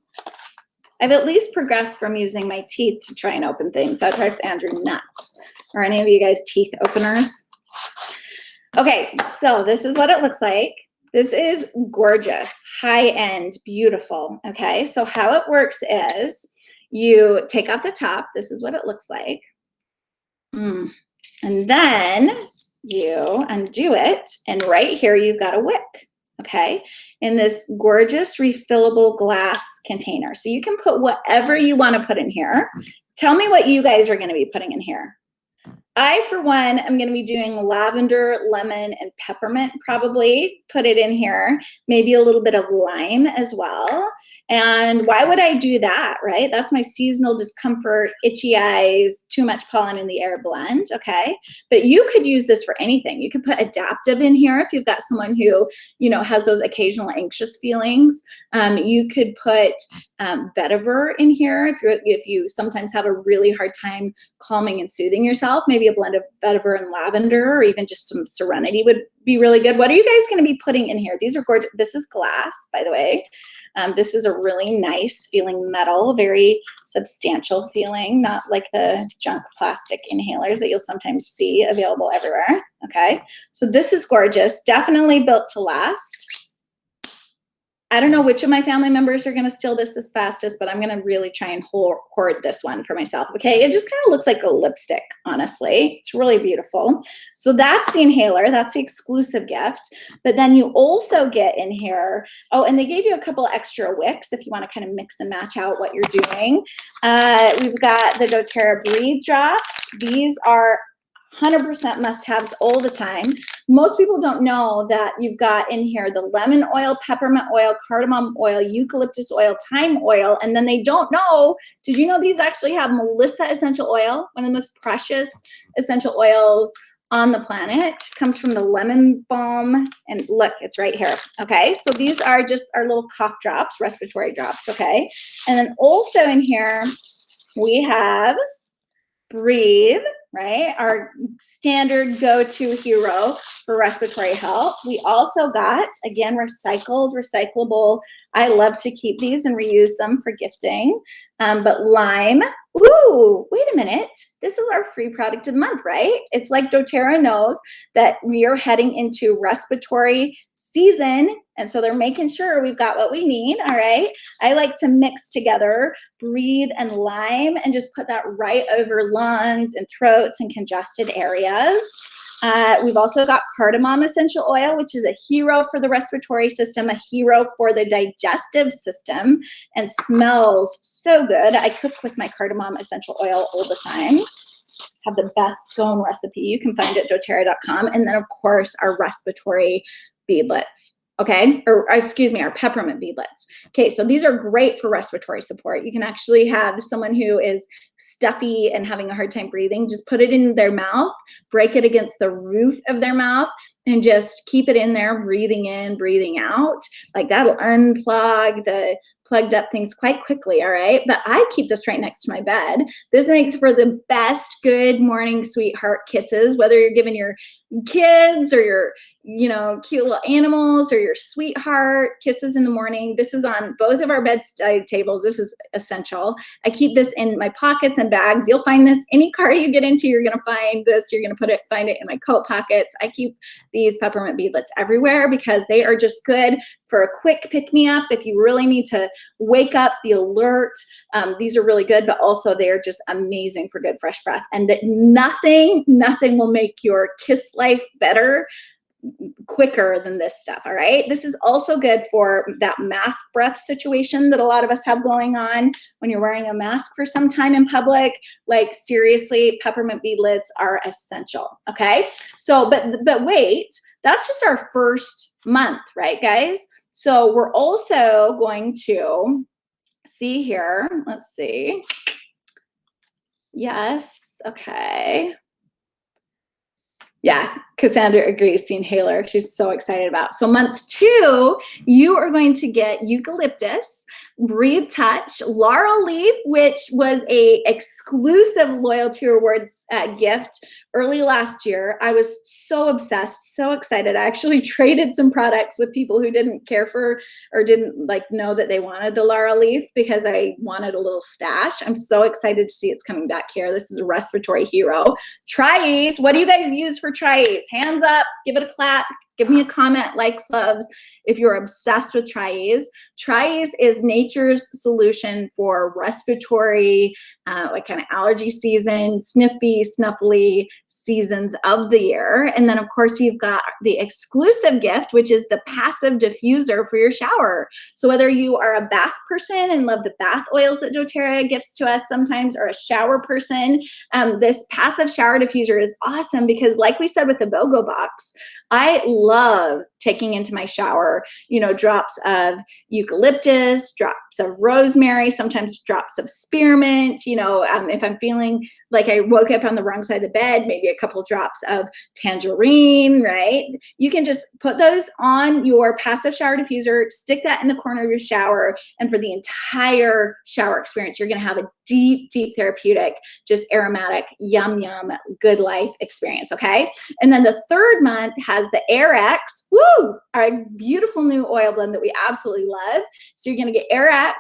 I've at least progressed from using my teeth to try and open things. That drives Andrew nuts. Are any of you guys teeth openers? Okay, so this is what it looks like. This is gorgeous, high-end, beautiful. Okay, so how it works is you take off the top. This is what it looks like. And then you undo it, and right here you've got a wick, okay, in this gorgeous refillable glass container. So you can put whatever you want to put in here. Tell me what you guys are going to be putting in here. I, for one, am going to be doing lavender, lemon, and peppermint, probably put it in here, maybe a little bit of lime as well. And why would I do that, right? That's my seasonal discomfort, itchy eyes, too much pollen in the air blend, okay? But you could use this for anything. You could put adaptive in here if you've got someone who, you know, has those occasional anxious feelings. You could put vetiver in here if you sometimes have a really hard time calming and soothing yourself. Maybe a blend of vetiver and lavender, or even just some serenity would be really good. What are you guys going to be putting in here? These are gorgeous. This is glass, by the way. This is a really nice feeling metal, very substantial feeling, not like the junk plastic inhalers that you'll sometimes see available everywhere. Okay, so this is gorgeous, definitely built to last. I don't know which of my family members are going to steal this as fastest, but I'm going to really try and hoard this one for myself. Okay, it just kind of looks like a lipstick, honestly. It's really beautiful. So that's the inhaler. That's the exclusive gift. But then you also get in here, oh, and they gave you a couple extra wicks if you want to kind of mix and match out what you're doing. We've got the doTERRA Breathe Drops. These are 100% must-haves all the time. Most people don't know that you've got in here the lemon oil, peppermint oil, cardamom oil, eucalyptus oil, thyme oil, and then they don't know, did you know these actually have Melissa essential oil, one of the most precious essential oils on the planet? Comes from the lemon balm, and look, it's right here. Okay, so these are just our little cough drops, respiratory drops, okay? And then also in here, we have Breathe, right? Our standard go-to hero for respiratory help. We also got, again, recyclable. I love to keep these and reuse them for gifting. But lime, ooh, wait a minute. This is our free product of the month, right? It's like doTERRA knows that we are heading into respiratory season, and so they're making sure we've got what we need, all right? I like to mix together Breathe and lime and just put that right over lungs and throats and congested areas. We've also got cardamom essential oil, which is a hero for the respiratory system, a hero for the digestive system, and smells so good. I cook with my cardamom essential oil all the time. Have the best scone recipe you can find at doTERRA.com. And then, of course, our respiratory beadlets. Okay, or excuse me, our peppermint beadlets. Okay, so these are great for respiratory support. You can actually have someone who is stuffy and having a hard time breathing, just put it in their mouth, break it against the roof of their mouth, and just keep it in there, breathing in, breathing out. Like that'll unplug the plugged up things quite quickly, all right? But I keep this right next to my bed. This makes for the best good morning sweetheart kisses, whether you're giving your kids or your, you know, cute little animals or your sweetheart kisses in the morning. This is on both of our bedside tables. This is essential. I keep this in my pockets and bags. You'll find this any car you get into, you're going to find this. You're going to find it in my coat pockets. I keep these peppermint beadlets everywhere because they are just good for a quick pick-me-up if you really need to wake up, be alert. These are really good, but also they are just amazing for good fresh breath. And that nothing will make your kiss life better quicker than this stuff, all right? This is also good for that mask breath situation that a lot of us have going on when you're wearing a mask for some time in public. Like seriously, peppermint beadlets are essential, okay? So, but wait, that's just our first month, right, guys? So we're also going to see here, let's see. Yes, okay. Yeah, Cassandra agrees, the inhaler. She's so excited about. So month 2, you are going to get eucalyptus, Breathe Touch, laurel leaf, which was a exclusive loyalty rewards gift early last year. I was so obsessed, so excited. I actually traded some products with people who didn't care for or didn't like know that they wanted the laurel leaf because I wanted a little stash. I'm so excited to see it's coming back here. This is a respiratory hero. Tri-Ease, what do you guys use for Tri-Ease? Hands up, give it a clap, Give me a comment, likes, loves, if you're obsessed with Tri-Ease. Tri-Ease is nature's solution for respiratory, like kind of allergy season, sniffy, snuffly seasons of the year. And then of course you've got the exclusive gift, which is the passive diffuser for your shower. So whether you are a bath person and love the bath oils that doTERRA gifts to us sometimes, or a shower person, this passive shower diffuser is awesome because, like we said with the BOGO box, I love taking into my shower, you know, drops of eucalyptus, drops of rosemary, sometimes drops of spearmint. You know, if I'm feeling like I woke up on the wrong side of the bed, maybe a couple drops of tangerine, right? You can just put those on your passive shower diffuser, stick that in the corner of your shower, and for the entire shower experience, you're gonna have a deep, deep therapeutic, just aromatic, yum, yum, good life experience, okay? And then the third month has the AirX, woo, our beautiful new oil blend that we absolutely love. So you're gonna get AirX,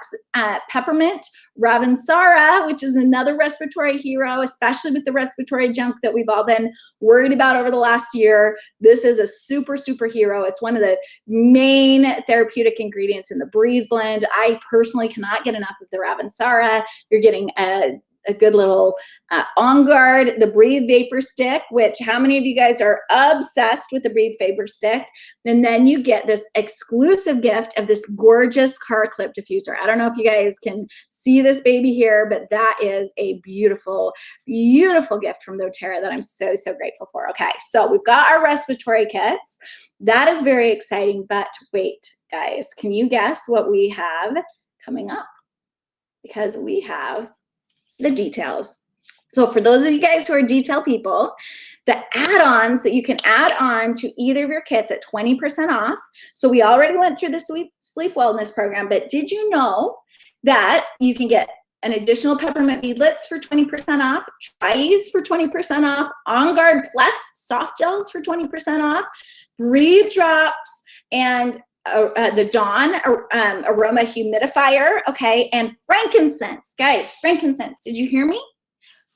peppermint, Ravensara, which is another respiratory hero, especially with the respiratory junk that we've all been worried about over the last year. This is a super, super hero. It's one of the main therapeutic ingredients in the Breathe blend. I personally cannot get enough of the Ravensara. You're getting a good little On Guard, the Breathe Vapor Stick, which how many of you guys are obsessed with the Breathe Vapor Stick? And then you get this exclusive gift of this gorgeous car clip diffuser. I don't know if you guys can see this baby here, but that is a beautiful, beautiful gift from doTERRA that I'm so, so grateful for. Okay, so we've got our respiratory kits. That is very exciting, but wait, guys, can you guess what we have coming up? Because we have the details. So for those of you guys who are detail people, the add-ons that you can add on to either of your kits at 20% off. So we already went through the sleep wellness program, but did you know that you can get an additional peppermint beadlets for 20% off, Tri-Ease for 20% off, On Guard Plus soft gels for 20% off, Breathe drops, and the Dawn aroma humidifier, okay, and frankincense. Guys, frankincense, did you hear me?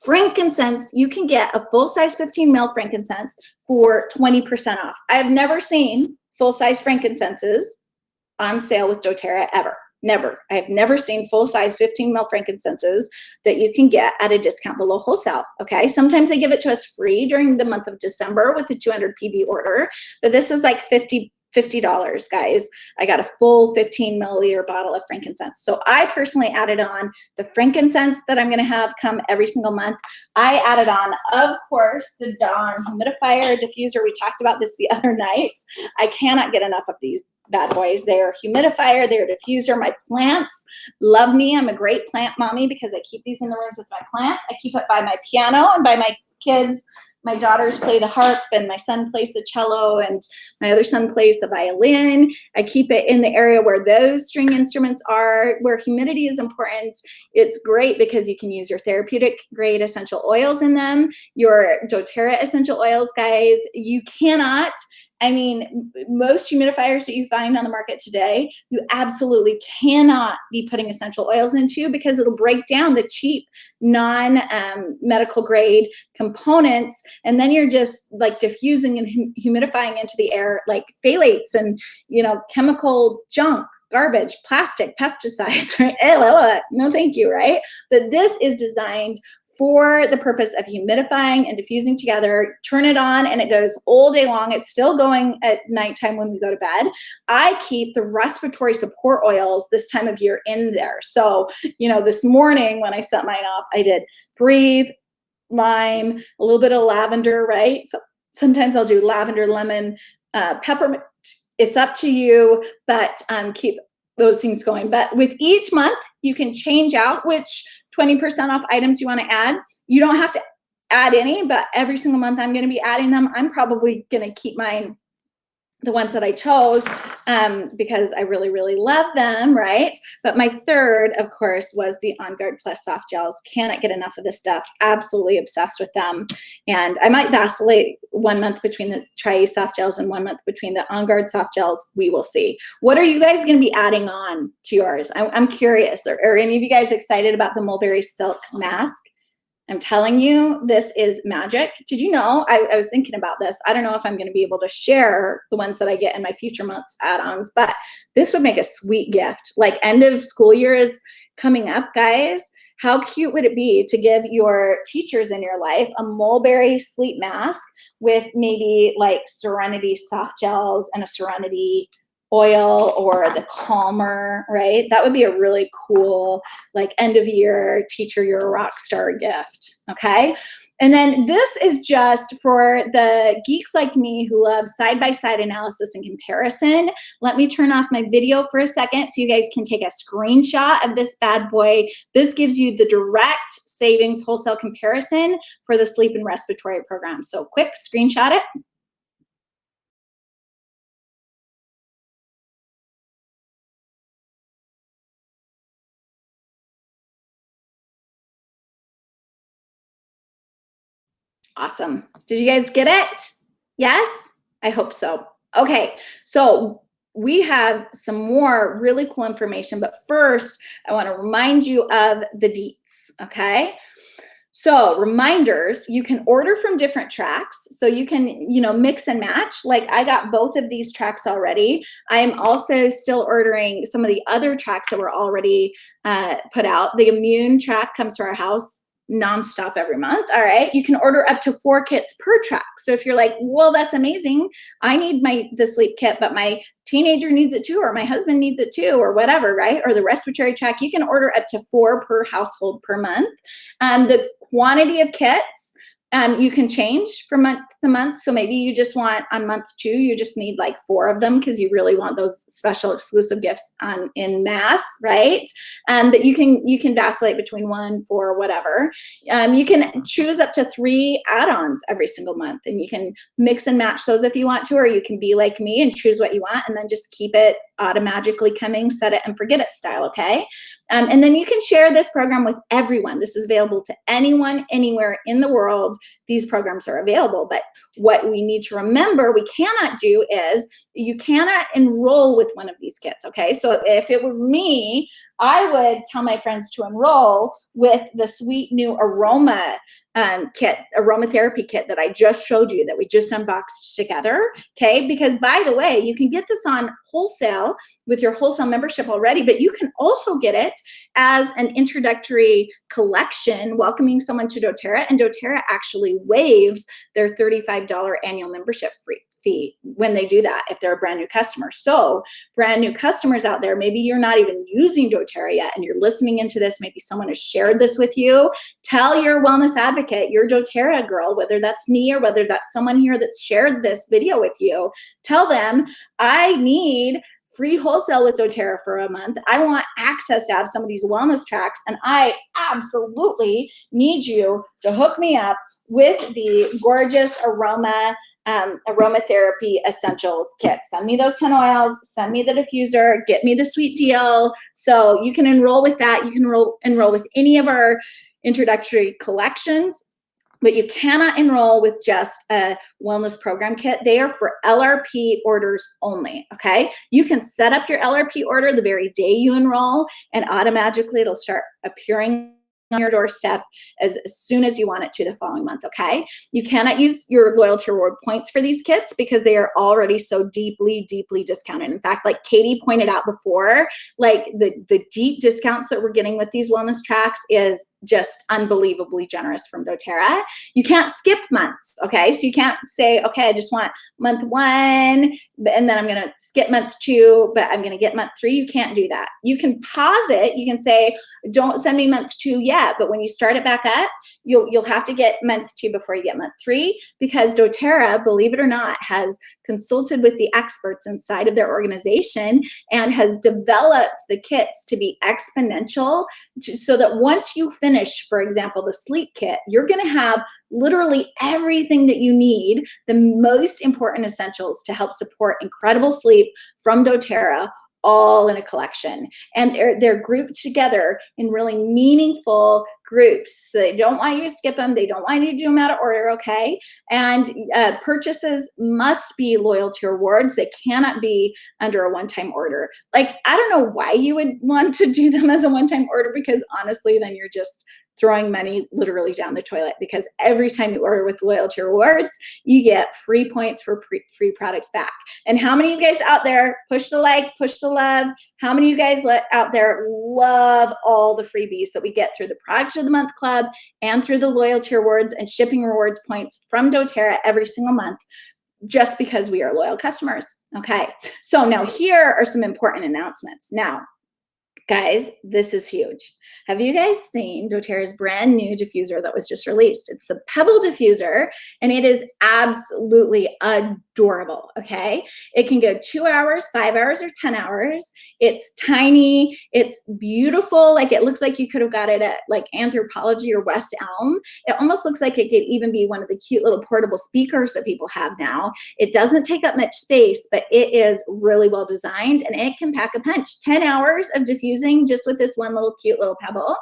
Frankincense, you can get a full-size 15 ml frankincense for 20% off. I have never seen full-size frankincenses on sale with doTERRA ever. Never. I have never seen full-size 15 ml frankincenses that you can get at a discount below wholesale, okay? Sometimes they give it to us free during the month of December with a 200 PB order, but this was like $50, guys. I got a full 15 milliliter bottle of frankincense. So I personally added on the frankincense that I'm going to have come every single month. I added on, of course, the Dawn humidifier diffuser. We talked about this the other night. I cannot get enough of these bad boys. They're humidifier, they're diffuser. My plants love me. I'm a great plant mommy because I keep these in the rooms with my plants. I keep it by my piano and by my kids. My daughters play the harp and my son plays the cello and my other son plays the violin. I keep it in the area where those string instruments are, where humidity is important. It's great because you can use your therapeutic grade essential oils in them, your doTERRA essential oils, guys. You cannot, I mean, most humidifiers that you find on the market today, you absolutely cannot be putting essential oils into because it'll break down the cheap non-medical grade components. And then you're just like diffusing and humidifying into the air like phthalates and, you know, chemical junk, garbage, plastic, pesticides, right? No, thank you, right? But this is designed for the purpose of humidifying and diffusing together. Turn it on and it goes all day long. It's still going at nighttime when we go to bed. I keep the respiratory support oils this time of year in there. So, you know, this morning when I set mine off, I did Breathe, lime, a little bit of lavender, right? So sometimes I'll do lavender, lemon, peppermint. It's up to you, but keep those things going. But with each month, you can change out which 20% off items you want to add. You don't have to add any, but every single month I'm going to be adding them. I'm probably going to keep mine, the ones that I chose, because I really, really love them, right? But my third, of course, was the On Guard Plus soft gels. Cannot get enough of this stuff. Absolutely obsessed with them. And I might vacillate 1 month between the Tri-Ease soft gels and 1 month between the On Guard soft gels. We will see. What are you guys going to be adding on to yours? I'm curious. Are any of you guys excited about the mulberry silk mask? I'm telling you, this is magic. Did you know, I was thinking about this. I don't know if I'm going to be able to share the ones that I get in my future months add-ons, but this would make a sweet gift. Like end of school year is coming up, guys. How cute would it be to give your teachers in your life a mulberry sleep mask with maybe like Serenity soft gels and a Serenity oil or the calmer, right? That would be a really cool, like end of year teacher, you're a rock star gift. Okay. And then this is just for the geeks like me who love side-by-side analysis and comparison. Let me turn off my video for a second so you guys can take a screenshot of this bad boy. This gives you the direct savings wholesale comparison for the sleep and respiratory program. So quick screenshot it. Awesome. Did you guys get it? Yes? I hope so. Okay, so we have some more really cool information, but first I want to remind you of the deets, okay? So reminders, you can order from different tracks. So you can, mix and match. Like I got both of these tracks already. I am also still ordering some of the other tracks that were already put out. The immune track comes to our house nonstop every month. All right. You can order up to 4 kits per track. So if you're like, well, that's amazing. I need the sleep kit, but my teenager needs it too, or my husband needs it too, or whatever, right? Or the respiratory track, you can order up to 4 per household per month. The quantity of kits, you can change from month to month. So maybe you just want on month 2, you just need like 4 of them because you really want those special exclusive gifts in mass, right? But you can vacillate between 1, 4, whatever. You can choose up to 3 add-ons every single month, and you can mix and match those if you want to, or you can be like me and choose what you want and then just keep it automatically coming, set it and forget it style, okay? And then you can share this program with everyone. This is available to anyone, anywhere in the world. These programs are available. But what we need to remember we cannot do is you cannot enroll with one of these kits, okay? So if it were me, I would tell my friends to enroll with the sweet new aroma kit, aromatherapy kit that I just showed you that we just unboxed together, okay? Because by the way, you can get this on wholesale with your wholesale membership already, but you can also get it as an introductory collection, welcoming someone to doTERRA, and doTERRA actually waives their $35 annual membership fee when they do that if they're a brand new customer. So brand new customers out there, maybe you're not even using doTERRA yet and you're listening into this, maybe someone has shared this with you. Tell your wellness advocate, your doTERRA girl, whether that's me or whether that's someone here that's shared this video with you, tell them I need free wholesale with doTERRA for a month. I want access to have some of these wellness tracks, and I absolutely need you to hook me up with the gorgeous aromatherapy essentials kit. Send me those 10 oils, send me the diffuser, get me the sweet deal. So you can enroll with that. You can enroll with any of our introductory collections, but you cannot enroll with just a wellness program kit. They are for LRP orders only, okay? You can set up your LRP order the very day you enroll, and automatically it'll start appearing on your doorstep as soon as you want it to the following month, okay? You cannot use your loyalty reward points for these kits because they are already so deeply, deeply discounted. In fact, like Katie pointed out before, like the deep discounts that we're getting with these wellness tracks is just unbelievably generous from doTERRA. You can't skip months, okay? So you can't say, okay, I just want month 1, and then I'm gonna skip month 2, but I'm gonna get month 3. You can't do that. You can pause it. You can say, don't send me month 2 yet, but when you start it back up, you'll have to get month 2 before you get month 3, because doTERRA, believe it or not, has consulted with the experts inside of their organization and has developed the kits to be exponential, so that once you finish, for example, the sleep kit, you're going to have literally everything that you need, the most important essentials to help support incredible sleep from doTERRA, all in a collection. And they're grouped together in really meaningful groups. So they don't want you to skip them. They don't want you to do them out of order, okay? And purchases must be loyalty rewards. They cannot be under a one-time order. Like, I don't know why you would want to do them as a one-time order, because honestly, then you're just throwing money literally down the toilet, because every time you order with loyalty rewards, you get free points for free products back. And how many of you guys out there, push the like, push the love, how many of you guys out there love all the freebies that we get through the Product of the Month Club and through the loyalty rewards and shipping rewards points from doTERRA every single month, just because we are loyal customers? Okay, so now here are some important announcements. Now, guys, this is huge. Have you guys seen doTERRA's brand new diffuser that was just released? It's the Pebble diffuser, and it is absolutely adorable, okay? It can go 2 hours, 5 hours, or 10 hours. It's tiny, it's beautiful. Like, it looks like you could have got it at like Anthropologie or West Elm. It almost looks like it could even be one of the cute little portable speakers that people have now. It doesn't take up much space, but it is really well designed, and it can pack a punch. 10 hours of diffusing just with this one little cute little pebble.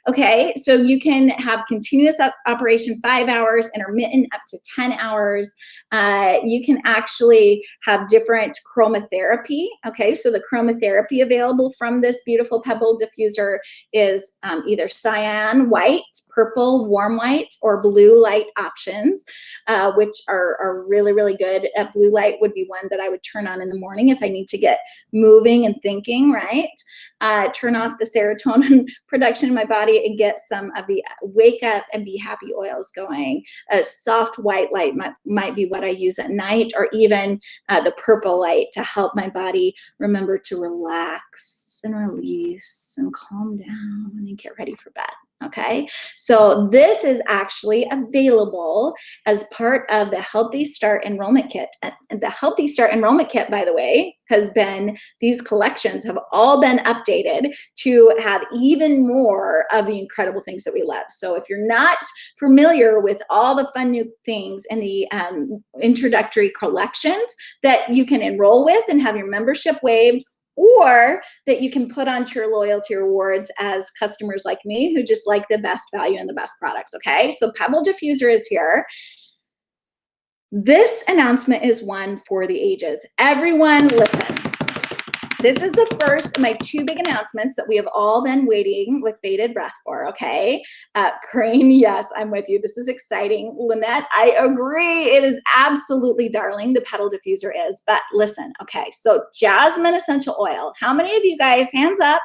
Okay, so you can have continuous operation 5 hours, intermittent up to 10 hours. You can actually have different chromotherapy. Okay, so the chromotherapy available from this beautiful Pebble diffuser is either cyan, white, purple, warm white, or blue light options, which are really, really good. Blue light would be one that I would turn on in the morning if I need to get moving and thinking, right? Turn off the serotonin production in my body and get some of the wake up and be happy oils going. A soft white light might be what I use at night, or even the purple light to help my body remember to relax and release and calm down and get ready for bed. Okay, so this is actually available as part of the Healthy Start Enrollment Kit. And the Healthy Start Enrollment Kit, by the way, has been, these collections have all been updated to have even more of the incredible things that we love. So if you're not familiar with all the fun new things in the introductory collections that you can enroll with and have your membership waived, or that you can put onto your loyalty rewards as customers like me who just like the best value and the best products, okay? So Pebble diffuser is here. This announcement is one for the ages. Everyone listen. This is the first of my 2 big announcements that we have all been waiting with bated breath for, okay? Crane, yes, I'm with you. This is exciting. Lynette, I agree. It is absolutely darling. The Pebble diffuser is. But listen, okay, so jasmine essential oil. How many of you guys, hands up,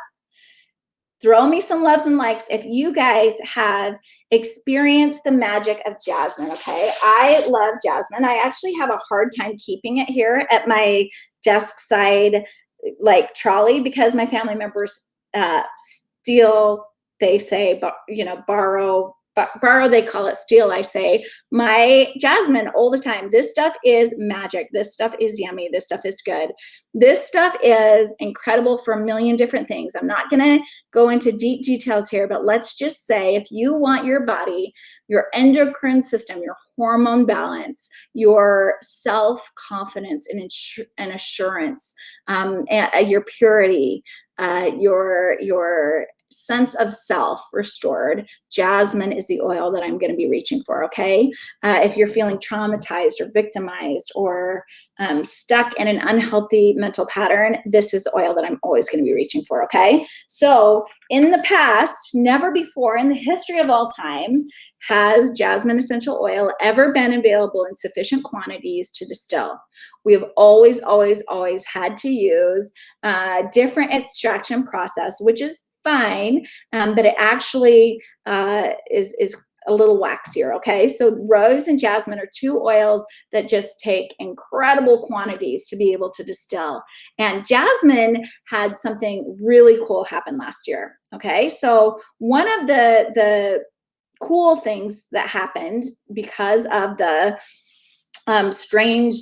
throw me some loves and likes if you guys have experienced the magic of jasmine, okay? I love jasmine. I actually have a hard time keeping it here at my desk side, like trolley, because my family members steal, they say, borrow, they call it steal, I say, my jasmine all the time. This stuff is magic. This stuff is yummy. This stuff is good. This stuff is incredible for a million different things. I'm not going to go into deep details here, but let's just say if you want your body, your endocrine system, your hormone balance, your self-confidence and assurance, your purity, your sense of self restored, jasmine is the oil that I'm going to be reaching for, okay? If you're feeling traumatized or victimized or stuck in an unhealthy mental pattern, this is the oil that I'm always going to be reaching for, okay? So in the past, never before in the history of all time has jasmine essential oil ever been available in sufficient quantities to distill. We have always, always, always had to use a different extraction process, which is fine, but it actually is a little waxier, okay? So rose and jasmine are 2 oils that just take incredible quantities to be able to distill. And jasmine had something really cool happen last year, okay? So one of the cool things that happened because of the strange,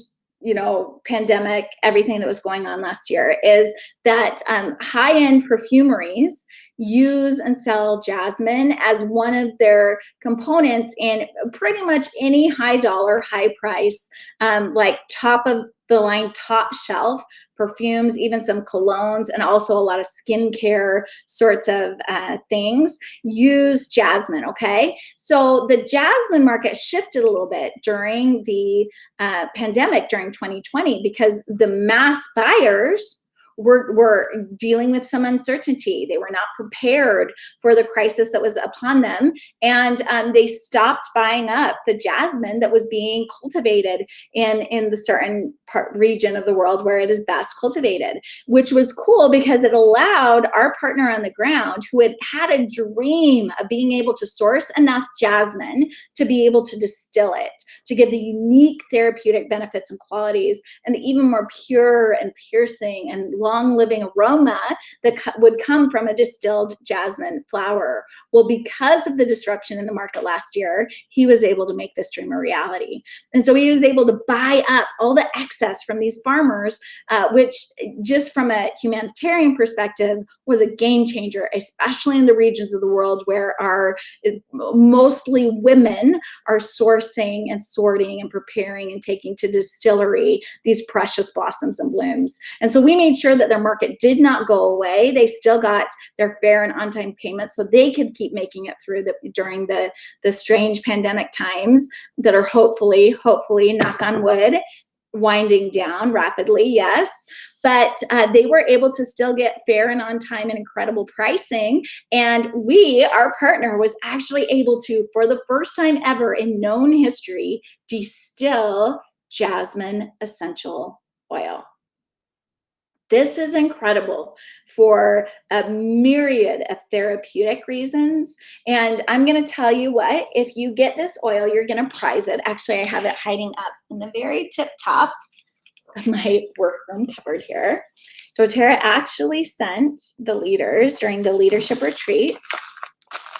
pandemic, everything that was going on last year, is that high-end perfumeries use and sell jasmine as one of their components in pretty much any high dollar, high price, like top of the line, top shelf perfumes, even some colognes, and also a lot of skincare sorts of things use jasmine, okay? So the jasmine market shifted a little bit during the pandemic, during 2020, because the mass buyers were dealing with some uncertainty. They were not prepared for the crisis that was upon them. And they stopped buying up the jasmine that was being cultivated in the certain region of the world where it is best cultivated, which was cool because it allowed our partner on the ground, who had a dream of being able to source enough jasmine to be able to distill it, to give the unique therapeutic benefits and qualities and the even more pure and piercing and long-living aroma that would come from a distilled jasmine flower. Well, because of the disruption in the market last year, he was able to make this dream a reality. And so he was able to buy up all the excess from these farmers, which just from a humanitarian perspective was a game changer, especially in the regions of the world where mostly women are sourcing and sorting and preparing and taking to distillery these precious blossoms and blooms. And so we made sure that their market did not go away. They still got their fair and on-time payments so they could keep making it through during the strange pandemic times that are hopefully, knock on wood, winding down rapidly, yes. But they were able to still get fair and on time and incredible pricing. And our partner was actually able to, for the first time ever in known history, distill jasmine essential oil. This is incredible for a myriad of therapeutic reasons. And I'm going to tell you what, if you get this oil, you're going to prize it. Actually, I have it hiding up in the very tip top of my workroom cupboard here. doTERRA actually sent the leaders during the leadership retreat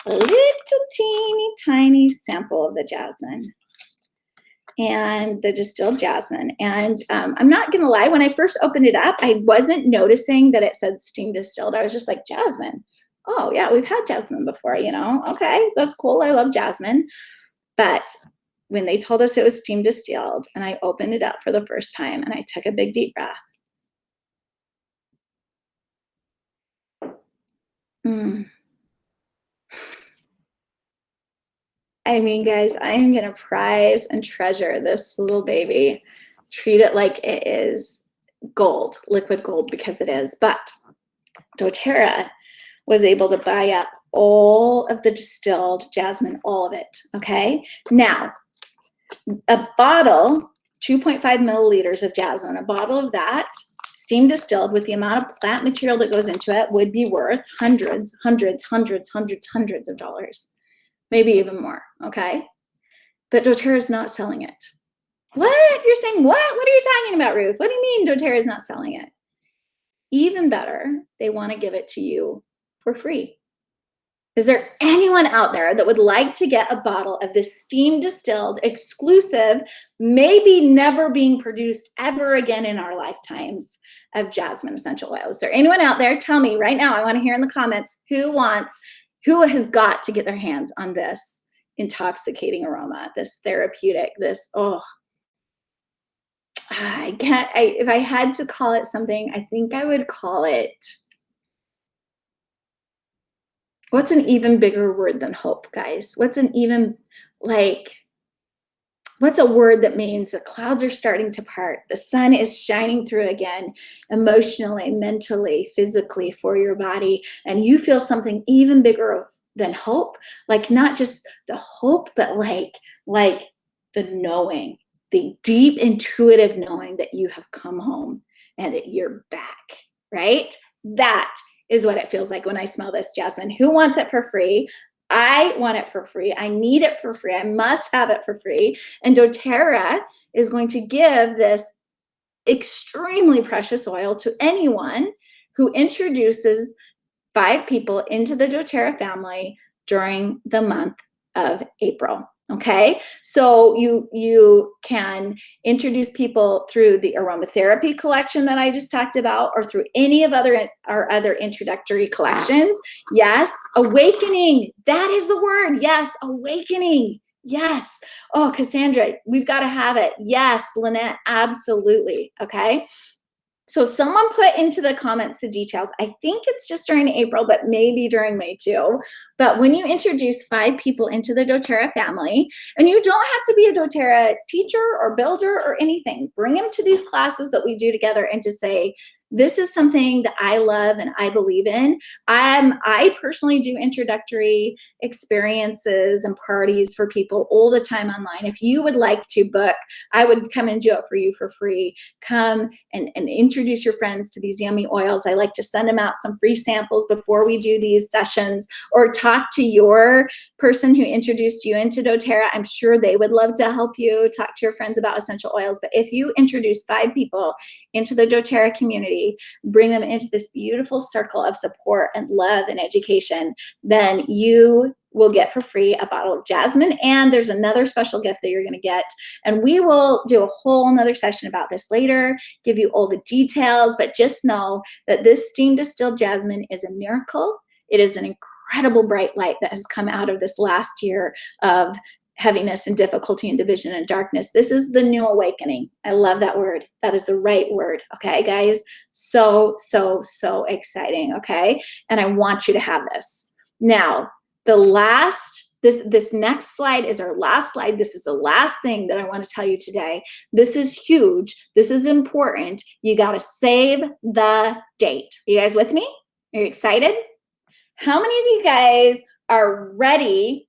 a little teeny tiny sample of the jasmine and the distilled jasmine. And I'm not gonna lie, when I first opened it up, I wasn't noticing that it said steam distilled. I was just like, jasmine. Oh yeah, we've had jasmine before, okay, that's cool, I love jasmine. But when they told us it was steam distilled and I opened it up for the first time and I took a big deep breath. I mean, guys, I am gonna prize and treasure this little baby. Treat it like it is gold, liquid gold, because it is. But doTERRA was able to buy up all of the distilled jasmine, all of it, okay? Now, a bottle, 2.5 milliliters of jasmine, a bottle of that, steam distilled with the amount of plant material that goes into it would be worth hundreds of dollars. Maybe even more, okay? But doTERRA is not selling it. What? You're saying what? What are you talking about, Ruth? What do you mean doTERRA is not selling it? Even better, they want to give it to you for free. Is there anyone out there that would like to get a bottle of this steam distilled, exclusive, maybe never being produced ever again in our lifetimes of jasmine essential oil? Is there anyone out there? Tell me right now. I want to hear in the comments who has got to get their hands on this intoxicating aroma, this therapeutic, this, if I had to call it something, I think I would call it, what's an even bigger word than hope, guys? What's what's a word that means the clouds are starting to part, the sun is shining through again, emotionally, mentally, physically, for your body, and you feel something even bigger than hope, like not just the hope, but like the knowing, the deep intuitive knowing that you have come home and that you're back, right? That is what it feels like when I smell this jasmine. Who wants it for free? I want it for free. I need it for free. I must have it for free. And doTERRA is going to give this extremely precious oil to anyone who introduces 5 people into the doTERRA family during the month of April. Okay, so you can introduce people through the aromatherapy collection that I just talked about, or through any of our other introductory collections. Yes, awakening, that is the word. Yes, awakening. Yes. Oh, Cassandra, we've got to have it. Yes, Lynette, absolutely. Okay. So someone put into the comments the details. I think it's just during April, but maybe during May too. But when you introduce 5 people into the doTERRA family, and you don't have to be a doTERRA teacher or builder or anything, bring them to these classes that we do together and just say, This is something that I love and I believe in. I personally do introductory experiences and parties for people all the time online. If you would like to book, I would come and do it for you for free. Come and introduce your friends to these yummy oils. I like to send them out some free samples before we do these sessions, or talk to your person who introduced you into doTERRA. I'm sure they would love to help you talk to your friends about essential oils. But if you introduce 5 people into the doTERRA community, bring them into this beautiful circle of support and love and education, then you will get for free a bottle of jasmine. And there's another special gift that you're going to get. And we will do a whole nother session about this later, give you all the details, but just know that this steam distilled jasmine is a miracle. It is an incredible bright light that has come out of this last year of heaviness and difficulty and division and darkness. This is the new awakening. I love that word. That is the right word. Okay, guys? So exciting. Okay? And I want you to have this. Now, this next slide is our last slide. This is the last thing that I want to tell you today. This is huge. This is important. You got to save the date. Are you guys with me? Are you excited? How many of you guys are ready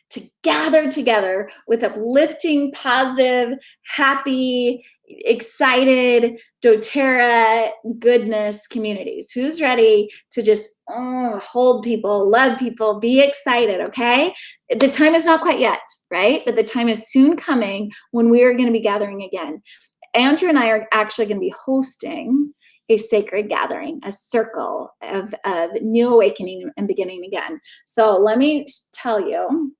to gather together with uplifting, positive, happy, excited doTERRA goodness communities? Who's ready to just hold people, love people, be excited, okay? The time is not quite yet, right? But the time is soon coming when we are going to be gathering again. Andrew and I are actually going to be hosting a sacred gathering, a circle of new awakening and beginning again. So let me tell you,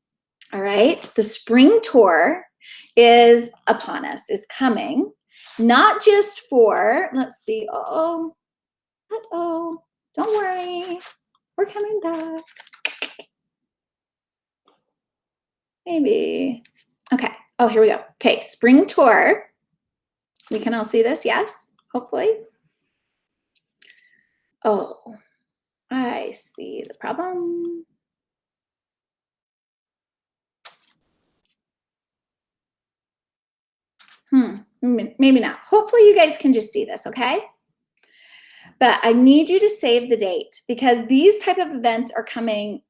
all right, the spring tour is upon us, is coming, not just for, let's see, don't worry, we're coming back. Maybe, okay, here we go. Okay, spring tour. We can all see this, yes, hopefully. Oh, I see the problem. Maybe not. Hopefully you guys can just see this, okay? But I need you to save the date, because these type of events are coming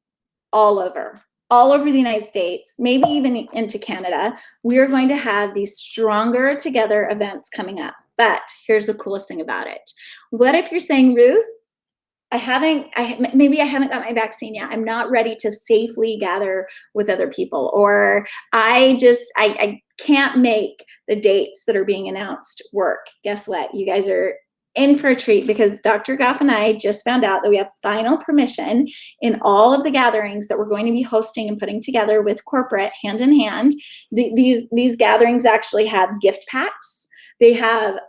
all over the United States, maybe even into Canada. We are going to have these Stronger Together events coming up. But here's the coolest thing about it. What if you're saying, Ruth, maybe I haven't got my vaccine yet. I'm not ready to safely gather with other people, or I can't make the dates that are being announced work. Guess what? You guys are in for a treat, because Dr. Gough and I just found out that we have final permission in all of the gatherings that we're going to be hosting and putting together with corporate hand in hand. These gatherings actually have gift packs. They have,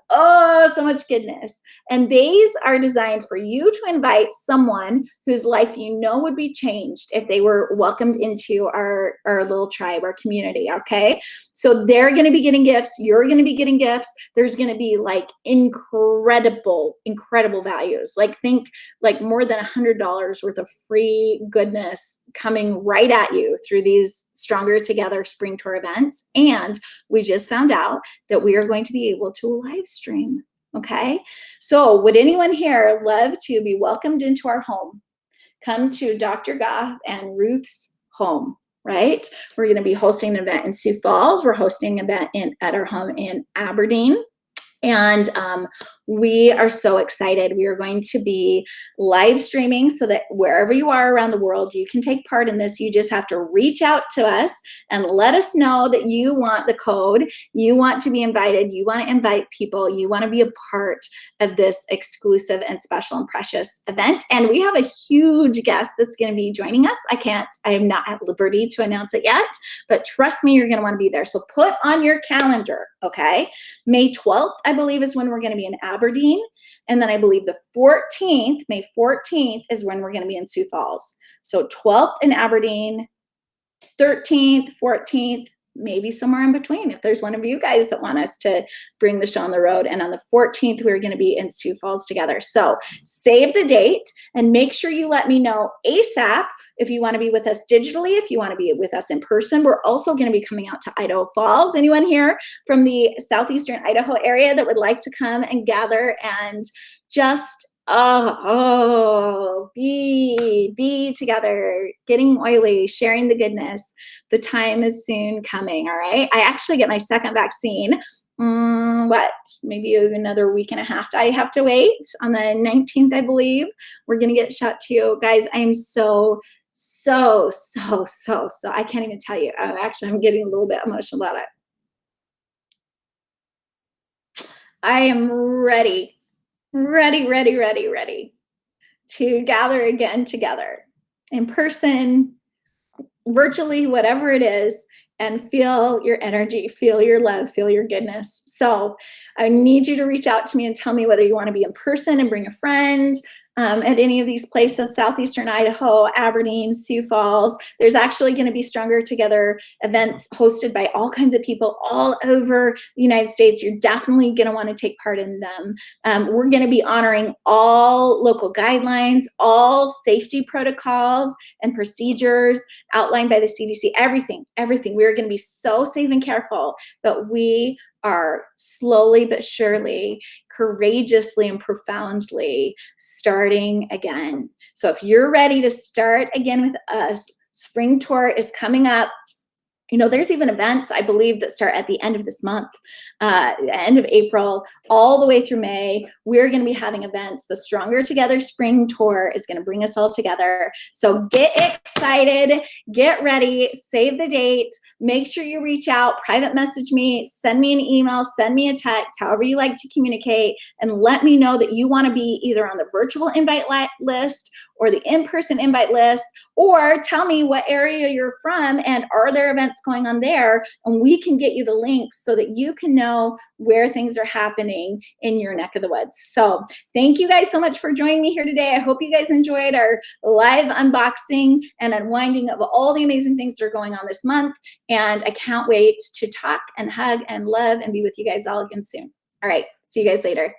so much goodness. And these are designed for you to invite someone whose life you know would be changed if they were welcomed into our little tribe, our community, okay? So they're going to be getting gifts. You're going to be getting gifts. There's going to be like incredible values. Like think like more than $100 worth of free goodness coming right at you through these Stronger Together Spring Tour events. And we just found out that we are going to be able to live stream. Okay, so would anyone here love to be welcomed into our home? Come to Dr. Gough and Ruth's home, right? We're going to be hosting an event in Sioux Falls. We're hosting an event at our home in Aberdeen. And we are so excited. We are going to be live streaming so that wherever you are around the world, you can take part in this. You just have to reach out to us and let us know that you want the code, you want to be invited, you want to invite people, you want to be a part of this exclusive and special and precious event. And we have a huge guest that's going to be joining us. I am not at liberty to announce it yet, but trust me, you're going to want to be there. So put on your calendar, okay? May 12th, I believe, is when we're going to be in Aberdeen. And then I believe the 14th, May 14th, is when we're going to be in Sioux Falls. So 12th in Aberdeen, 13th, 14th, maybe somewhere in between, if there's one of you guys that want us to bring the show on the road. And on the 14th, we're going to be in Sioux Falls together. So save the date and make sure you let me know ASAP if you want to be with us digitally, if you want to be with us in person. We're also going to be coming out to Idaho Falls. Anyone here from the southeastern Idaho area that would like to come and gather and just be together, getting oily, sharing the goodness. The time is soon coming. All right. I actually get my second vaccine. Maybe another week and a half I have to wait. On the 19th, I believe, we're going to get shot too. Guys, I am so I can't even tell you. I'm getting a little bit emotional about it. I am ready to gather again together in person, virtually, whatever it is, and feel your energy, feel your love, feel your goodness. So I need you to reach out to me and tell me whether you want to be in person and bring a friend, at any of these places, southeastern Idaho, Aberdeen, Sioux Falls. There's actually going to be Stronger Together events hosted by all kinds of people all over the United States. You're definitely going to want to take part in them. We're going to be honoring all local guidelines, all safety protocols and procedures outlined by the CDC, everything. We're going to be so safe and careful, but we are slowly but surely, courageously and profoundly starting again. So if you're ready to start again with us, Spring Tour is coming up. You know, there's even events, I believe, that start at the end of this month, end of April, all the way through May. We're going to be having events. The Stronger Together Spring Tour is going to bring us all together. So get excited, get ready, save the date, make sure you reach out, private message me, send me an email, send me a text, however you like to communicate, and let me know that you want to be either on the virtual invite list or the in-person invite list, or tell me what area you're from and are there events going on there, and we can get you the links so that you can know where things are happening in your neck of the woods. So thank you guys so much for joining me here today. I hope you guys enjoyed our live unboxing and unwinding of all the amazing things that are going on this month, and I can't wait to talk and hug and love and be with you guys all again soon. All right, see you guys later.